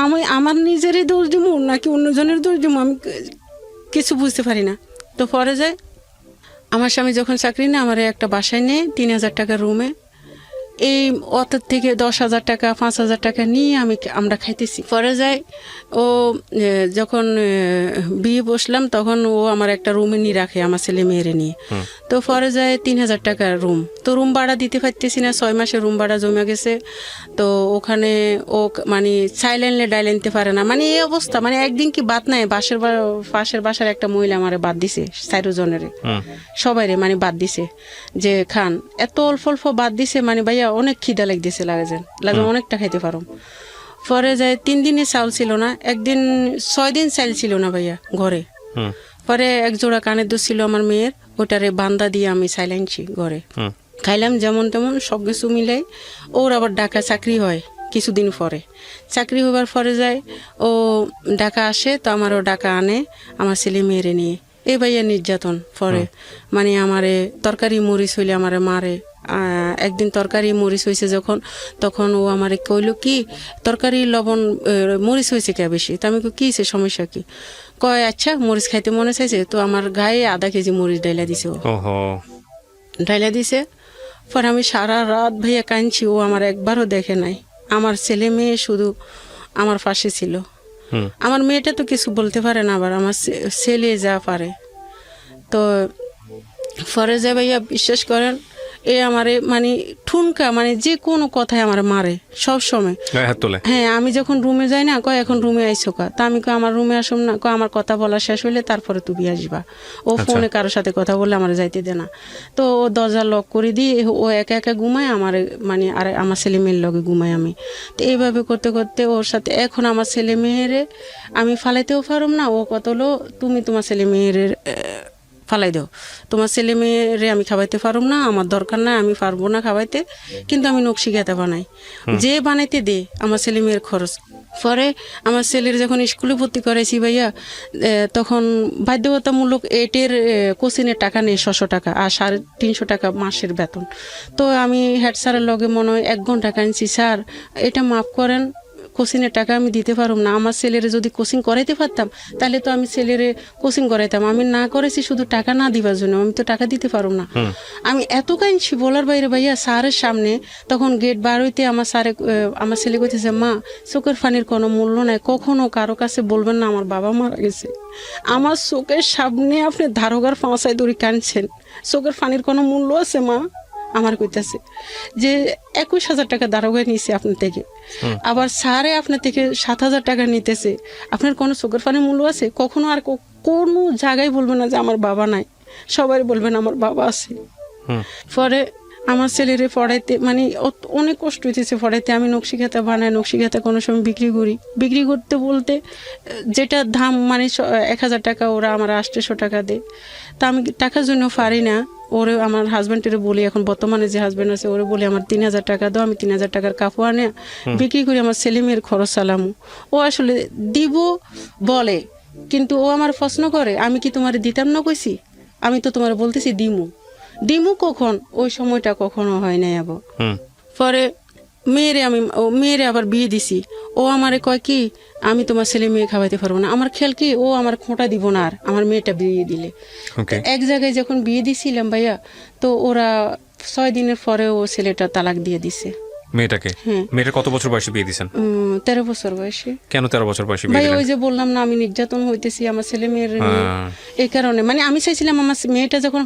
আমি আমার নিজেরই দোষ দিব নাকি অন্যজনের দোষ দিব, আমি কিছু বুঝতে পারি না। তো পরে যায় আমার স্বামী যখন চাকরি নেয় আমার একটা বাসায় নেই 3,000 টাকার রুমে, এই অত থেকে 10,000 টাকা 5,000 টাকা নিয়ে আমরা খাইতেছি। পরে যাই ও যখন বিয়ে বসলাম তখন ও আমার একটা রুমে নিয়ে রাখে আমার ছেলে মেয়েরে নিয়ে। তো পরে যায় 3,000 টাকার রুম, তো রুম ভাড়া দিতে পারতেছি না, 6 মাসের রুম ভাড়া জমে গেছে। তো ওখানে ও মানে সাইলেন্টলে ডাইলেনতে পারে না, মানে এই অবস্থা, মানে একদিন কি বাদ নাই, পাশের বাসার একটা মহিলা আমারে বাদ দিছে 4 জনেরে, সবাইরে মানে বাদ দিছে যে খান, এত অল্প অল্প বাদ দিছে, মানে ভাইয়া অনেক খিদা লাগতেছে, লাগে অনেকটা খাইতে পারো। পরে যায় 3 দিনে চাউল ছিল না, একদিন 6 দিন চাল ছিল না ভাইয়া ঘরে। পরে এক জোড়া কানের দুধ ছিল আমার মেয়ের, ওটারে বান্দা দিয়ে আমি চাইল আনছি ঘরে, খাইলাম যেমন তেমন সব কিছু মিলাই। ওর আবার ঢাকা চাকরি হয় কিছুদিন পরে, চাকরি হবার পরে যায় ও ঢাকা আসে, তো আমারও ঢাকা আনে আমার ছেলে মেয়েরে নিয়ে। এই ভাইয়া নির্যাতন পরে, মানে আমারে তরকারি মরিচ হইলে আমারে মারে। একদিন তরকারি মরিচ হয়েছে যখন, তখন ও আমারে কইল কি তরকারি লবণ মরিচ হয়েছে কে বেশি, তো আমি কি হয়েছে সমস্যা কি, কয় আচ্ছা মরিচ খাইতে মনে চাইছে, তো আমার গায়ে আধা কেজি মরিচ ডাইলা দিছে, ও ডাইলা দিছে। পরে আমি সারা রাত ভাইয়া কাঁদছি, ও আমার একবারও দেখে নাই, আমার ছেলে মেয়ে শুধু আমার পাশে ছিল। আমার মেয়েটা তো কিছু বলতে পারে না, আবার আমার ছেলে যা পারে। তো পরে যে ভাইয়া বিশ্বাস করেন এ আমারে মানে ঠুনকা, মানে যে কোনো কথায় আমার মারে সব সময়। হ্যাঁ, আমি যখন রুমে যাই না, কয় এখন রুমে আইসো কা, তা আমি কয় আমার রুমে আসুম না, কয় আমার কথা বলা শেষ হইলে তারপরে তুমি আসবা। ও ফোনে কারোর সাথে কথা বললে আমার যাইতে দে না, তো ও দরজা লক করে দিয়ে ও একা একা ঘুমায়, আমার মানে আর আমার ছেলে মেয়ের লগে ঘুমাই আমি। তো এইভাবে করতে করতে ওর সাথে এখন আমার ছেলে মেয়েরে আমি ফালাইতেও পারুম না, ও কত হলো তুমি তোমার ছেলে মেয়ের ফালাই দাও, তোমার ছেলে মেয়েরে আমি খাওয়াইতে পারুম না, আমার দরকার নাই, আমি পারবো না খাওয়াইতে, কিন্তু আমি নকশি গাঁথা বানাই, যে বানাইতে দে আমার ছেলে মেয়ের খরচ। পরে আমার ছেলের যখন স্কুলে ভর্তি করাইছি ভাইয়া, তখন বাধ্যতামূলক 8-এর কোচিংয়ের টাকা নেই 600 টাকা, আর 350 টাকা মাসের বেতন। তো আমি হেড স্যারের লগে মনে হয় 1 ঘন্টা কাঁদছি, স্যার এটা মাফ করেন, কোচিংয়ের টাকা আমি দিতে পারুম না, আমার ছেলেরে যদি কোচিং করাইতে পারতাম তাহলে তো আমি ছেলেরে কোচিং করাইতাম, আমি না করেছি শুধু টাকা না দিবার জন্য, আমি তো টাকা দিতে পারুম না। আমি এত কাঁদছি বলার বাইরে ভাইয়া, স্যারের সামনে তখন গেট বার হইতে আমার স্যারে আমার ছেলে কইতেছে মা চোখের পানির কোনো মূল্য নাই, কখনো কারো কাছে বলবেন না আমার বাবা মারা গেছে, আমার চোখের সামনে আপনি ধারোগার পাঁচায় দড়ি কাঁদছেন, চোখের পানির কোনো মূল্য আছে মা? আমার কইতাছে যে 21,000 টাকা দারোগায় নিয়েছে আপনার থেকে, আবার স্যারে আপনার থেকে 7,000 টাকা নিতেছে, আপনার কোনো চোখের পানির মূল্য আছে? কখনো আর কোনো জায়গায় বলবেন না যে আমার বাবা নাই, সবাই বলবেন আমার বাবা আছে। পরে আমার ছেলেরে পড়াইতে মানে অনেক কষ্ট হইতেছে পড়াইতে, আমি নকশি খাতা বানাই, নকশি খাতা কোনো সময় বিক্রি করতে বলতে যেটা দাম মানে 1,000 টাকা, ওরা আমার 800 টাকা দেয়, তা আমি টাকার জন্য পারি না। ওরে আমার হাজব্যান্ডের বলি, এখন বর্তমানে যে হাজব্যান্ড আছে ওরে বলি আমার 3,000 টাকা দাও, আমি 3,000 টাকার কাপড় আনে বিক্রি করি, আমার ছেলে মেয়ের খরচ চালামু। ও আসলে দিব বলে, কিন্তু ও আমার প্রশ্ন করে আমি কি তোমার দিতাম না কইছি, আমি তো তোমার বলতেছি দিমু কখন, ওই সময়টা কখনো হয় নাই। আবার পরে মেয়েরে আবার বিয়ে দিছি, ও আমারে কয় কি আমি তোমার ছেলে মেয়ে খাওয়াইতে পারবো না, আমার খেয়াল কি ও আমার খোঁটা দিব না আর আমার মেয়েটা বিয়ে দিলে। এক জায়গায় যখন বিয়ে দিছিলাম ভাইয়া, তো ওরা 6 দিনের পরে ও ছেলেটা তালাক দিয়ে দিছে মেয়েটাকে। মেয়েটার কত বছর বয়সে বিয়ে দিয়েছেন? 13 বছর বয়সে। কেন 13 বছর বয়সে বিয়ে ভাই দিলেন? ওই যে বললাম না আমি নির্যাতন হইতেছি আমার ছেলে মেয়ের নিয়ে, এই কারণে মানে আমি চাইছিলাম আমার মেয়েটা যখন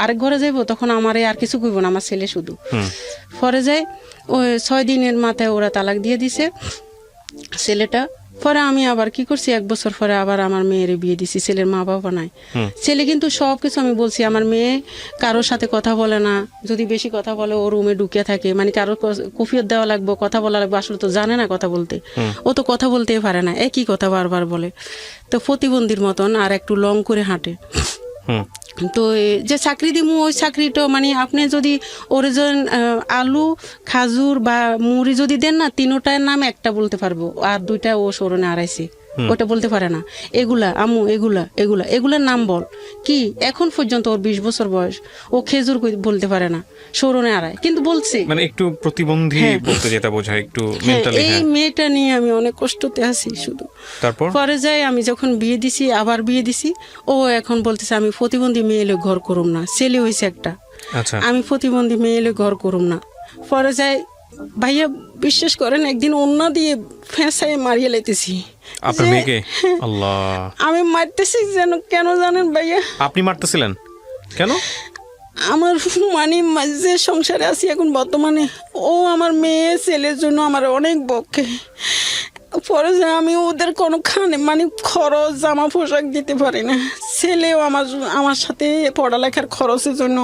আরেক ঘরে যাইবো তখন আমারে আর কিছু কইব না, আমার ছেলে শুধু। পরে যায় ওই 6 দিনের মাথায় ওরা তালাক দিয়ে দিছে ছেলেটা। পরে আমি আবার কি করছি, 1 বছর পরে আবার আমার মেয়ের বিয়ে দিছি, ছেলের মা বাবা নাই। ছেলে কিন্তু সবকিছু আমি বলছি, আমার মেয়ে কারোর সাথে কথা বলে না, যদি বেশি কথা বলে ও রুমে ঢুকে থাকে, মানে কারোর কফিয়ত দেওয়া লাগবে, কথা বলা লাগবে, আসলে তো জানে না কথা বলতে, ও তো কথা বলতেই পারে না, একই কথা বারবার বলে, তো প্রতিবন্ধীর মতন আর একটু লং করে হাঁটে। তো যে চাকরি দিমু ওই চাকরিটা মানে আপনি যদি ওরিজিন আলু খাজুর বা মুড়ি যদি দেন না, 3টার নাম একটা বলতে পারবো, আর 2টা ও স্মরণে আড়াইছে ওটা বলতে পারে না। এগুলা আম্মু, এগুলা এগুলা এগুলার নাম বল কি। এখন পর্যন্ত ওর 20 বছর বয়স, ও খেজুর বলতে পারে না, সরণে আড়ায়, কিন্তু বলছে। মানে একটু প্রতিবন্ধী বলতে যেটা বোঝায়, একটু হ্যাঁ, মেন্টালি। এই মেয়েটা নিয়ে আমি অনেক কষ্টতে আছি শুধু। তারপর পরে যাই আমি যখন বিয়ে দিছি, আবার বিয়ে দিছি, ও এখন বলতেছে আমি প্রতিবন্ধী মেয়ে এলে ঘর করুম না, ছেলে হয়েছে একটা, আচ্ছা আমি প্রতিবন্ধী মেয়ে এলে ঘর করুম না। পরে যাই ভাইয়া বিশ্বাস করেন, একদিন অন্য দিয়ে ফেঁসাই মারিয়ে লাইতেছি আপনার মেয়েকে। আল্লাহ, আমি মারতেছি যেন, কেন জানেন ভাইয়া? আপনি মারতেছিলেন কেন? আমার মানে যে সংসারে আছি এখন বর্তমানে, ও আমার মেয়ে ছেলের জন্য আমার অনেক বকে। পরে যে আমি ওদের কোনো মানে খরচ জামা পোশাক দিতে পারি না। ছেলেও আমার সাথে পড়ালেখার খরচের জন্য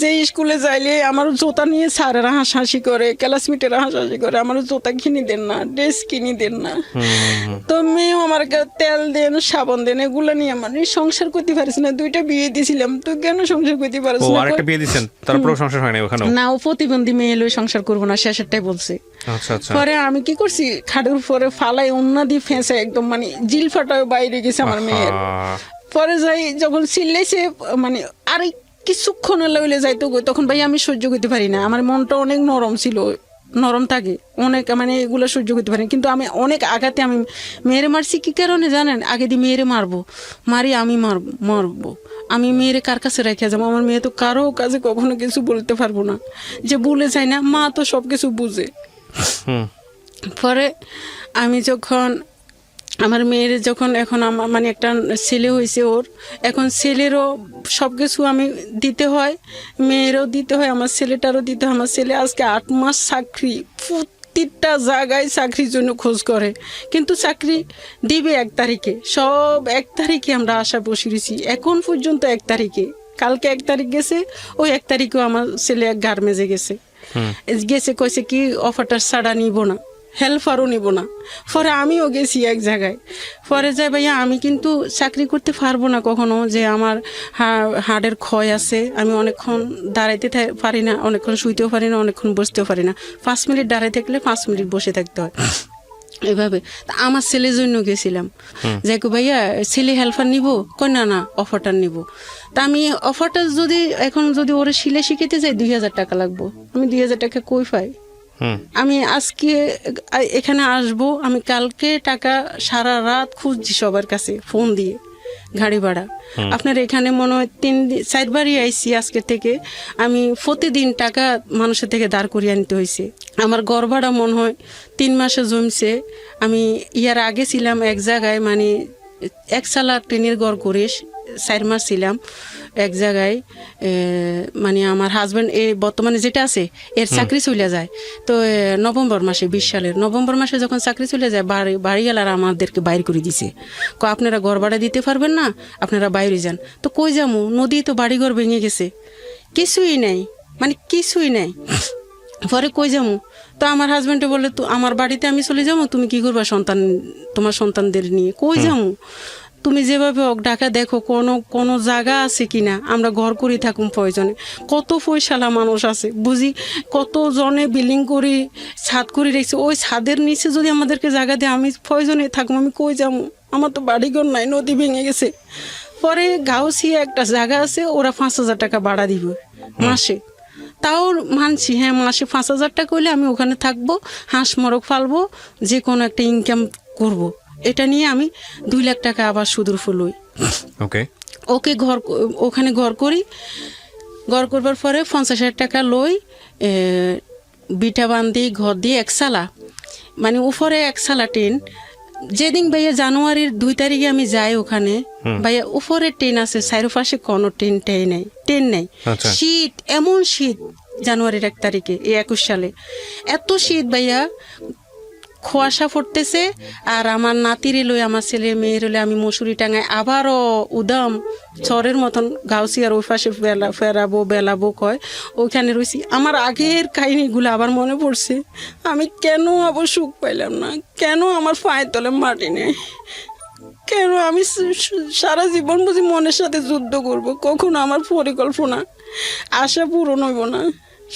যে স্কুলে যাইলে আমার জুতা নিয়ে স্যারেরা হাসাহাসি করে, ক্লাসমেটেরা হাসাহাসি করে, আমার জুতা কিনে দেন না, ড্রেস কিনে দেন না। তো মেয়েও আমার তেল দেন, সাবান দেন, এগুলো নিয়ে আমার সংসার করতে পারিস না। 2টা বিয়ে দিয়েছিলাম, তুই কেন সংসার করতে পারিস ও না? আরেকটা বিয়ে দিয়েছেন, তারপরেও সংসার হয় না ওখানে? না, ও প্রতিবন্ধী মেয়ে এলো সংসার করবো না, শেষেরটাই বলছে। আচ্ছা আচ্ছা। পরে আমি কি করছি, খাটের উপরে ফালাই অন্য দিয়ে ফেঁসে একদম মানে জিল ফাটায় বাইরে গেছে আমার মেয়ের। পরে যাই যখন চিল্লাইছে, মানে আর কিছুক্ষণ লইলে যাইতো, তখন ভাই আমি সহ্য করতে পারি না, আমার মনটা অনেক নরম ছিল, নরম থাকে অনেক, মানে এগুলো সহ্য করতে পারি। কিন্তু আমি অনেক আঘাতে আমি মেয়েরে মারছি। কি কারণে জানেন? আগে দিয়ে মেয়েরে মারবো, আমি মারবো, আমি মেয়েরে কার কাছে রেখে যাবো? আমার মেয়ে তো কারো কাছে কখনো কিছু বলতে পারবো না, যে বলে যায় না, মা তো সব কিছু বুঝে। পরে আমি যখন আমার মেয়ের যখন এখন আমার মানে একটা ছেলে হয়েছে ওর, এখন ছেলেরও সব কিছু আমি দিতে হয়, মেয়েরও দিতে হয়, আমার ছেলেটারও দিতে হয়। আমার ছেলে আজকে 8 মাস চাকরি, প্রতিটা জায়গায় চাকরির জন্য খোঁজ করে, কিন্তু চাকরি দিবে 1 তারিখে, সব 1 তারিখে আমরা আশা বসে রয়েছি, এখন পর্যন্ত 1 তারিখে। কালকে 1 তারিখ গেছে, ওই 1 তারিখেও আমার ছেলে এক গার্মেজে গেছে, কইছে কি অফারটা ছাড়া নিব না, হেল্পারও নিব না। পরে আমিও গেছি এক জায়গায়, পরে যাই ভাইয়া আমি কিন্তু চাকরি করতে পারবো না কখনো, যে আমার হাড়ের ক্ষয় আছে, আমি অনেকক্ষণ দাঁড়াইতে পারি না, অনেকক্ষণ শুইতেও পারি না, অনেকক্ষণ বসতেও পারি না, 5 মিনিট দাঁড়াই থাকলে 5 মিনিট বসে থাকতে হয় এভাবে। তা আমার ছেলের জন্য গেছিলাম, যে ভাইয়া ছেলে হেল্পার নিব, কই না অফারটা নিব। তা আমি অফারটা এখন যদি ওরা সিলে শিখাইতে যাই 2000 টাকা লাগবো, আমি 2000 টাকা কই পাই? আমি আজকে এখানে আসবো, আমি কালকে টাকা সারা রাত খুঁজছি সবার কাছে ফোন দিয়ে, গাড়ি ভাড়া। আপনার এখানে মনে হয় 3-4 বারই আইসি আজকে থেকে, আমি প্রতিদিন টাকা মানুষের থেকে দাঁড় করিয়ে আনতে হয়েছে। আমার ঘর ভাড়া মনে হয় 3 মাসে জমছে। আমি ইয়ার আগে ছিলাম এক জায়গায়, মানে 1 সালা ট্রেনের ঘর করে 4 মাস ছিলাম এক জায়গায়, মানে আমার হাজব্যান্ড বর্তমানে যেটা আছে এর চাকরি চলে যায়। তো নভেম্বর মাসে 20 সালের নভেম্বর মাসে যখন চাকরি চলে যায়, বাড়িওয়ালারা আমাদেরকে বাইর করে দিছে, আপনারা ঘর ভাড়া দিতে পারবেন না, আপনারা বাইরে যান। তো কই যাবো? নদী তো বাড়িঘর ভেঙে গেছে, কিছুই নেই, মানে কিছুই নেই। পরে কই যাবো? তো আমার হাজব্যান্ডে বলে, তো আমার বাড়িতে আমি চলে যাবো, তুমি কি করবা তোমার সন্তানদের নিয়ে? কই যাবো? তুমি যেভাবে ঢাকা দেখো কোনো জায়গা আছে কিনা, আমরা ঘর করি থাকুম প্রয়োজনে। কত পয়সালা মানুষ আছে বুঝি, কত জনে বিল্ডিং করি, ছাদ করে রেখেছে, ওই ছাদের নিচে যদি আমাদেরকে জায়গা দেয়, আমি প্রয়োজনে থাকুম, আমি কই যাবো? আমার তো বাড়িঘর নাই, নদী ভেঙে গেছে। পরে গাউসিয়া একটা জায়গা আছে, ওরা 5000 টাকা ভাড়া দিবে মাসে। তাও মানছি, হ্যাঁ মাসে 5000 টাকা হইলে আমি ওখানে থাকবো, হাঁস মরক ফালবো, যে কোনো একটা ইনকাম করব। এটা নিয়ে আমি 2 লাখ টাকা আবার সুদের ফুলই। ওকে ওখানে ঘর করি, ঘর করবার পরে 50,000 টাকা লই, বিটা বান্ধি ঘর দিয়ে 1 সালা, মানে উপরে 1 সালা টিন। যেদিন ভাইয়া জানুয়ারির 2 তারিখে আমি যাই ওখানে, ভাইয়া উপরে টেন আছে, চারপাশে কোনো টেন নেই। শীত, এমন শীত জানুয়ারির 1 তারিখে, এই 21 সালে এত শীত ভাইয়া, কুয়াশা পড়তেছে। আর আমার নাতিরে লই, আমার ছেলে মেয়ের লই আমি মশুরি টাঙায় আবারও উদাম চরের মতন গাউসিয়ার ওই পাশে বেলাবো কয়, ওইখানে রয়েছি। আমার আগের কাহিনীগুলো আবার মনে পড়ছে, আমি কেন আবার সুখ পাইলাম না, কেন আমার পায়ের তলে মাটি নেই, কেন আমি সারা জীবন বুঝি মনের সাথে যুদ্ধ করব, কখনো আমার পরিকল্পনা আশা পূরণ হইব না।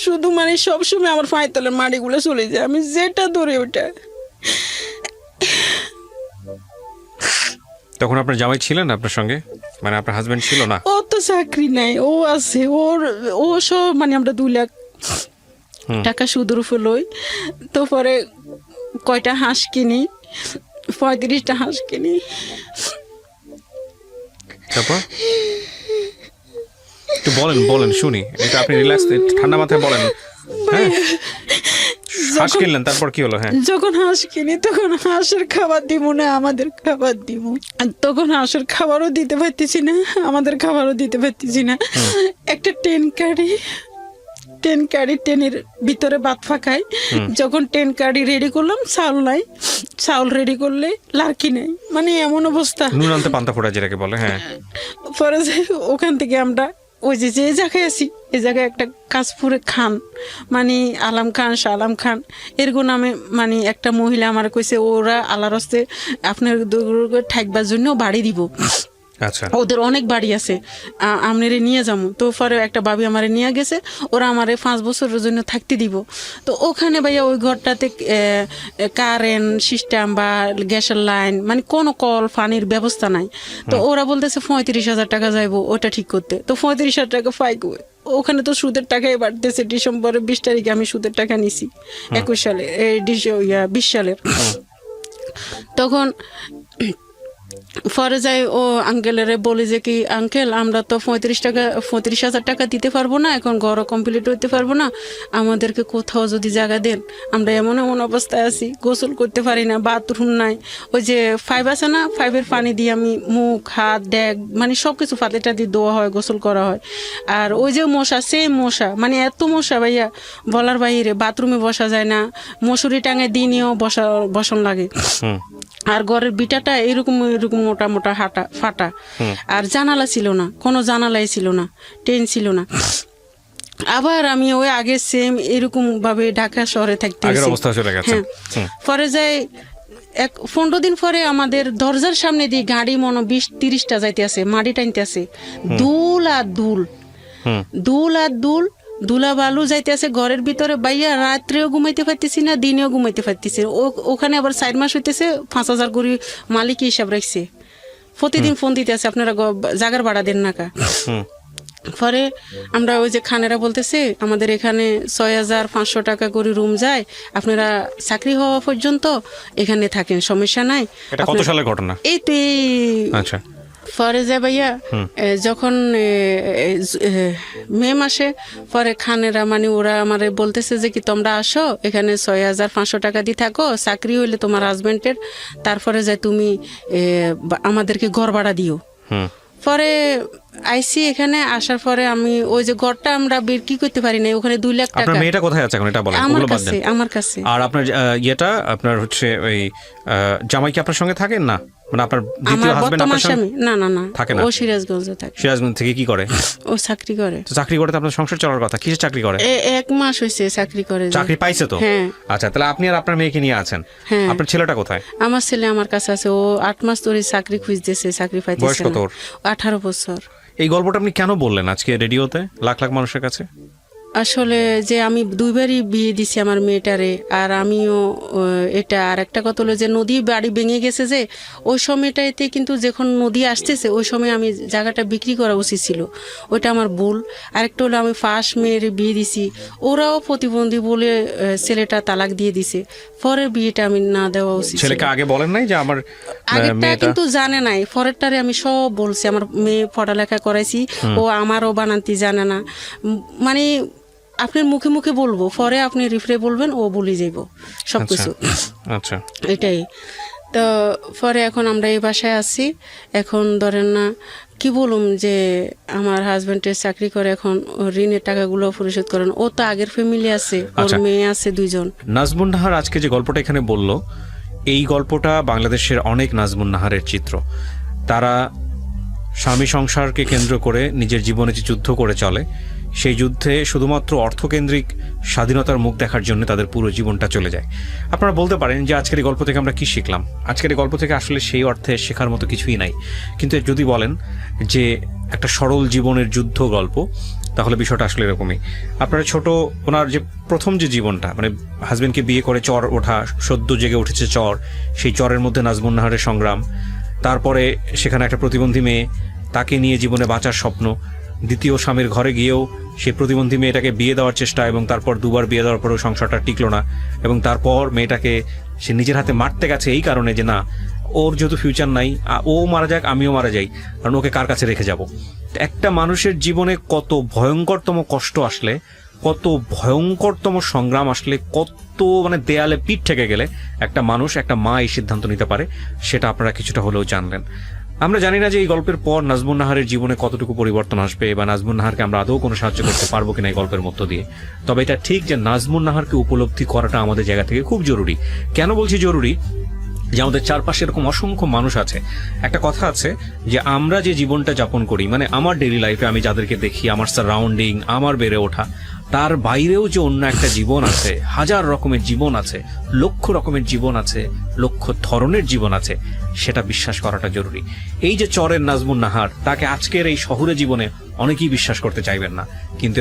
শুধু মানে সবসময় আমার পায়ের তলের মাটিগুলো চলে যায়, আমি যেটা ধরে ওটা। তখন আপনার জামাই ছিলেন আপনার সঙ্গে, মানে আপনার হাজবেন্ড ছিল না? ও তো চাকরি নাই, ও আছে, ও সব মানে আমরা 2 লাখ টাকা সুদের উপর লই। তো পরে কয়টা হাঁস কিনি, 35টা হাঁস কিনি। তারপর একটু বলেন শুনি, এটা আপনি রিল্যাক্স ঠান্ডা মাথায় বলেন। হ্যাঁ, হাঁস কিনলেন, তারপর কি হলো? হ্যাঁ, যখন হাঁস কিনি তখন হাঁসের খাবার দিব না, আমাদের খাবার দিব। তখন হাঁসের খাবারও দিতে পারতেছি না, আমাদের খাবারও দিতে পারতেছি না। একটা টেন কারি টেনের ভিতরে ভাত ফাঁকাই। যখন 10 কারি রেডি করলাম, চাউল নাই, চাউল রেডি করলে লাড়কি নাই, মানে এমন অবস্থা। নুন আনতে পান্তা ফোড়া যেটাকে বলে। হ্যাঁ, পরে ওখান থেকে আমরা ওই যে জায়গায় আছি, এই জায়গায় একটা কাশপুরে খান, মানে আলাম খান, শাহ আলম খান এরকম নামে মানে একটা মহিলা আমার কইছে ওরা আল্লাহর হস্তে আপনার ঠাকবার জন্য বাড়ি দিব। আচ্ছা, ওদের অনেক বাড়ি আছে, আমনেরে নিয়ে যাবো। তো পরে একটা ভাবি আমারে নিয়ে গেছে, ওরা আমারে 5 বছরের জন্য থাকতে দিব। তো ওখানে ভাইয়া ওই ঘরটাতে কারেন্ট সিস্টেম বা গ্যাসের লাইন মানে কোনো কল পানির ব্যবস্থা নাই। তো ওরা বলতেছে 35,000 টাকা যাইবো ওটা ঠিক করতে। তো 35,000 টাকা পাই কই? ওখানে তো সুদের টাকাই বাড়তেছে। ডিসেম্বরের 20 তারিখে আমি সুদের টাকা নিছি 21 সালে, 20 সালের। তখন পরে যাই ও আঙ্কেলেরে বলি যে কি আঙ্কেল আমরা তো 35,000 টাকা দিতে পারবো না, এখন ঘরও কমপ্লিট হইতে পারবো না, আমাদেরকে কোথাও যদি জায়গা দেন, আমরা এমন অবস্থায় আছি, গোসল করতে পারি না, বাথরুম নাই। ওই যে 5 আছে না, 5-এর পানি দিয়ে আমি মুখ হাত ড্যাগ মানে সব কিছু ফাতেটা দিয়ে ধোয়া হয়, গোসল করা হয়। আর ওই যে মশা, সেম মশা, মানে এত মশা ভাইয়া বলার বাইরে, বাথরুমে বসা যায় না, মশুরি টাঙায় দিনেও বসন লাগে। আর ঘরের বিটাটা এরকম মোটা মোটা ফাটা, আর জানালা ছিল না, কোনো জানালাই ছিল না, টেন ছিল না। আবার আমি ওই আগে সেম এরকম ভাবে ঢাকা শহরে থাকতে পরে যাই 15 দিন পরে আমাদের দরজার সামনে দিয়ে গাড়ি মনে 20-30টা যাইতে আছে, মাটি টাইনতে আছে, দুল আর দুল ধুলা বালু যাইতে আছে ঘরের ভিতরে। বাইয়া রাত্রেও ঘুমাইতে পারতেছি না, দিনেও ঘুমাইতে পারতেছি। ওখানে আবার 4 মাস হইতেছে, 5,000 করে মালিক হিসাব রাখছে, প্রতিদিন ফোন দিতে আছে আপনারা জাগার ভাড়া দেন না কা। পরে আমরা ওই যে খানেরা বলতেছে আমাদের এখানে 6,500 টাকা করে রুম যায়, আপনারা চাকরি হওয়া পর্যন্ত এখানে থাকেন, সমস্যা নাই। এটা কত সালের ঘটনা? এই তো আচ্ছা। পরে যা ভাইয়া যখন মে মাসে পরে খানেরা মানে ওরা আমারে বলতেছে যে কি তোমরা আসো এখানে 6,500 টাকা দিয়ে থাকো, চাকরি হইলে তোমার হাজবেন্ডের, তারপরে যাই তুমি আমাদেরকে ঘর ভাড়া দিও। পরে আইসি এখানে আসার পরে আমি ওই যে ঘরটা আমরা বিক্রি করতে পারি না, ওখানে 2 লাখ টাকা। আপনার মেয়েটা কোথায় আছে এখন এটা বলেন? আমার কাছে। আর আপনার ইয়েটা আপনার হচ্ছে ওই জামাই কি আপনার সঙ্গে থাকেন না? মানে আপনার দ্বিতীয় হাজবেন্ড আপনার সঙ্গে? না থাকে না, ও সিরাজগঞ্জে থাকে। সিরাজগঞ্জ থেকে কি করে? ও চাকরি করে। তো চাকরি করে তো আপনার সংসার চলার কথা, কিসের চাকরি করে? 1 মাস হইছে চাকরি করে। চাকরি পাইছে তো? হ্যাঁ। আচ্ছা, তাহলে আপনি আর আপনার মেয়েকে নিয়ে আছেন। আপনার ছেলেটা কোথায়? আমার ছেলে আমার কাছে আছে, ও 8 মাস ধরে চাকরি খুঁজতেছে, চাকরি পাইতেছে না। বয়স কত ওর? 18 বছর। এই গল্পটা আপনি কেন বললেন আজকে রেডিওতে লাখ লাখ মানুষের কাছে? আসলে যে আমি 2বারই বিয়ে দিছি আমার মেয়েটারে, আর আমিও এটা আর একটা কথা হলো যে নদী বাড়ি ভেঙে গেছে যে ওই সময়টাতে, কিন্তু যখন নদী আসতেছে ওই সময় আমি জায়গাটা বিক্রি করা উচিত ছিল, ওইটা আমার ভুল। আরেকটা হলো আমি ফার্স্ট মেয়ের বিয়ে দিছি, ওরাও প্রতিবন্ধী বলে ছেলেটা তালাক দিয়ে দিছে, পরের বিয়েটা আমি না দেওয়া উচিত। ছেলেকে আগে বলেন নাই যে আমার আগেরটা কিন্তু জানে নাই, পরেরটারে আমি সব বলছি, আমার মেয়ে পড়ালেখা করাইছি, ও আমারও বানান্তি জানে না, মানে আপনার মুখে মুখে বলবো, পরে আপনি রিফ্রে বলবেন, ও বলে যাইব সবকিছু। আচ্ছা, এটাই তো। পরে এখন আমরা এই বাসায় আছি, এখন ধরেন না কি বলুম যে আমার হাজবেন্ডের চাকরি করে, এখন ঋণের টাকাগুলো পরিশোধ করেন। ও তো আগের ফ্যামিলি আছে, ওর মেয়ে আছে 2জন। নাজমুন নাহার আজকে যে গল্পটা এখানে বলল, এই গল্পটা বাংলাদেশের অনেক নাজমুন নাহারের চিত্র। তারা স্বামী সংসারকে কেন্দ্র করে নিজের জীবনে যে যুদ্ধ করে চলে, সেই যুদ্ধে শুধুমাত্র অর্থকেন্দ্রিক স্বাধীনতার মুখ দেখার জন্য তাদের পুরো জীবনটা চলে যায়। আপনারা বলতে পারেন যে আজকের এই গল্প থেকে আমরা কি শিখলাম? আজকের এই গল্প থেকে আসলে সেই অর্থে শেখার মতো কিছুই নাই, কিন্তু যদি বলেন যে একটা সরল জীবনের যুদ্ধ গল্প, তাহলে বিষয়টা আসলে এরকমই। আপনারা ছোট ওনার যে প্রথম যে জীবনটা, মানে হাজবেন্ডকে বিয়ে করে চর ওঠা, সদ্য জেগে উঠেছে চর, সেই চরের মধ্যে নাজমুন নাহারের সংগ্রাম, তারপরে সেখানে একটা প্রতিবন্ধী মেয়ে, তাকে নিয়ে জীবনে বাঁচার স্বপ্ন, দ্বিতীয় স্বামীর ঘরে গিয়েও সেই প্রতিবন্ধী মেয়েটাকে বিয়ে দেওয়ার চেষ্টা, এবং তারপর দুবার বিয়ে দেওয়ার পরেও সংসারটা টিকলো না, এবং তারপর মেয়েটাকে সে নিজের হাতে মারতে গেছে এই কারণে যে না, ওর যেহেতু ফিউচার নাই, ও মারা যাক আমিও মারা যাই, কারণ ওকে কার কাছে রেখে যাব। একটা মানুষের জীবনে কত ভয়ঙ্করতম কষ্ট আসলে, কত ভয়ঙ্করতম সংগ্রাম আসলে, কত মানে দেয়ালে পিঠ ঠেকে গেলে একটা মানুষ, একটা মা এই সিদ্ধান্ত নিতে পারে, সেটা আপনারা কিছুটা হলেও জানলেন। আমরা জানি না যে এই গল্পের পর নাজমুন নাহারের জীবনে কতটুকু পরিবর্তন আসবে, বা নাজমুন নাহারকে আমরা আদৌ কোনো সাহায্য করতে পারবো কিনা এই গল্পের মধ্য দিয়ে। তবে এটা ঠিক যে নাজমুন নাহারকে উপলব্ধি করাটা আমাদের জায়গা থেকে খুব জরুরি। কেন বলছি জরুরি? যে আমাদের চারপাশে এরকম অসংখ্য মানুষ আছে। একটা কথা আছে যে আমরা যে জীবনটা যাপন করি, মানে আমার ডেইলি লাইফে আমি যাদেরকে দেখি, আমার সারাউন্ডিং, আমার বেড়ে ওঠা, তার বাইরেও যে অন্য একটা জীবন আছে, হাজার রকমের জীবন আছে, লক্ষ রকমের জীবন আছে, লক্ষ ধরনের জীবন আছে, সেটা বিশ্বাস করাটা জরুরি। এই যে চরের নাজমুন নাহার, তাকে আজকের এই শহুরে জীবনে অনেকেই বিশ্বাস করতে চাইবেন না, কিন্তু